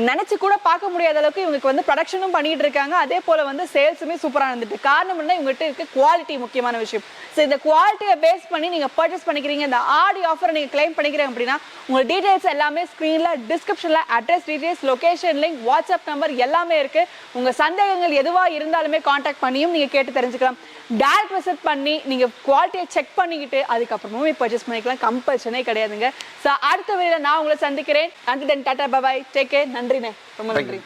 நினைச்சு கூட பார்க்க முடியாத அளவுக்கு இவங்களுக்கு வந்து ப்ரொடக்ஷனும் பண்ணிட்டு இருக்காங்க. அதே போல வந்து சேல்ஸுமே சூப்பரா இருந்துட்டு. காரணம் என்ன, இவங்ககிட்ட இருக்க குவாலிட்டி முக்கியமான விஷயம். ஸோ இந்த குவாலிட்டியை பேஸ் பண்ணி நீங்க பர்ச்சேஸ் பண்ணிக்கிறீங்க, இந்த ஆடி ஆஃபரை நீங்க கிளைம் பண்ணிக்கிறீங்க அப்படின்னா உங்க டீடைல்ஸ் எல்லாமே ஸ்கிரீன்ல டிஸ்கிரிப்ஷன்ல address details, location link, WhatsApp number எல்லாமே இருக்கு. உங்க சந்தேகங்கள் எதுவா இருந்தாலுமே கான்டாக்ட் பண்ணியும் நீங்க கேட்டு தெரிஞ்சுக்கலாம். டைரக்ட் விசிட் பண்ணி நீங்க குவாலிட்டியை செக் பண்ணிக்கிட்டு அதுக்கப்புறமே பர்ச்சேஸ் பண்ணிக்கலாம். கம்பல்ஷனே கிடையாதுங்க. ஸோ அடுத்த வீடியோல நான் உங்களை சந்திக்கிறேன். And then tata bye, take care. நன்றிண்ணே, ரொம்ப நன்றி.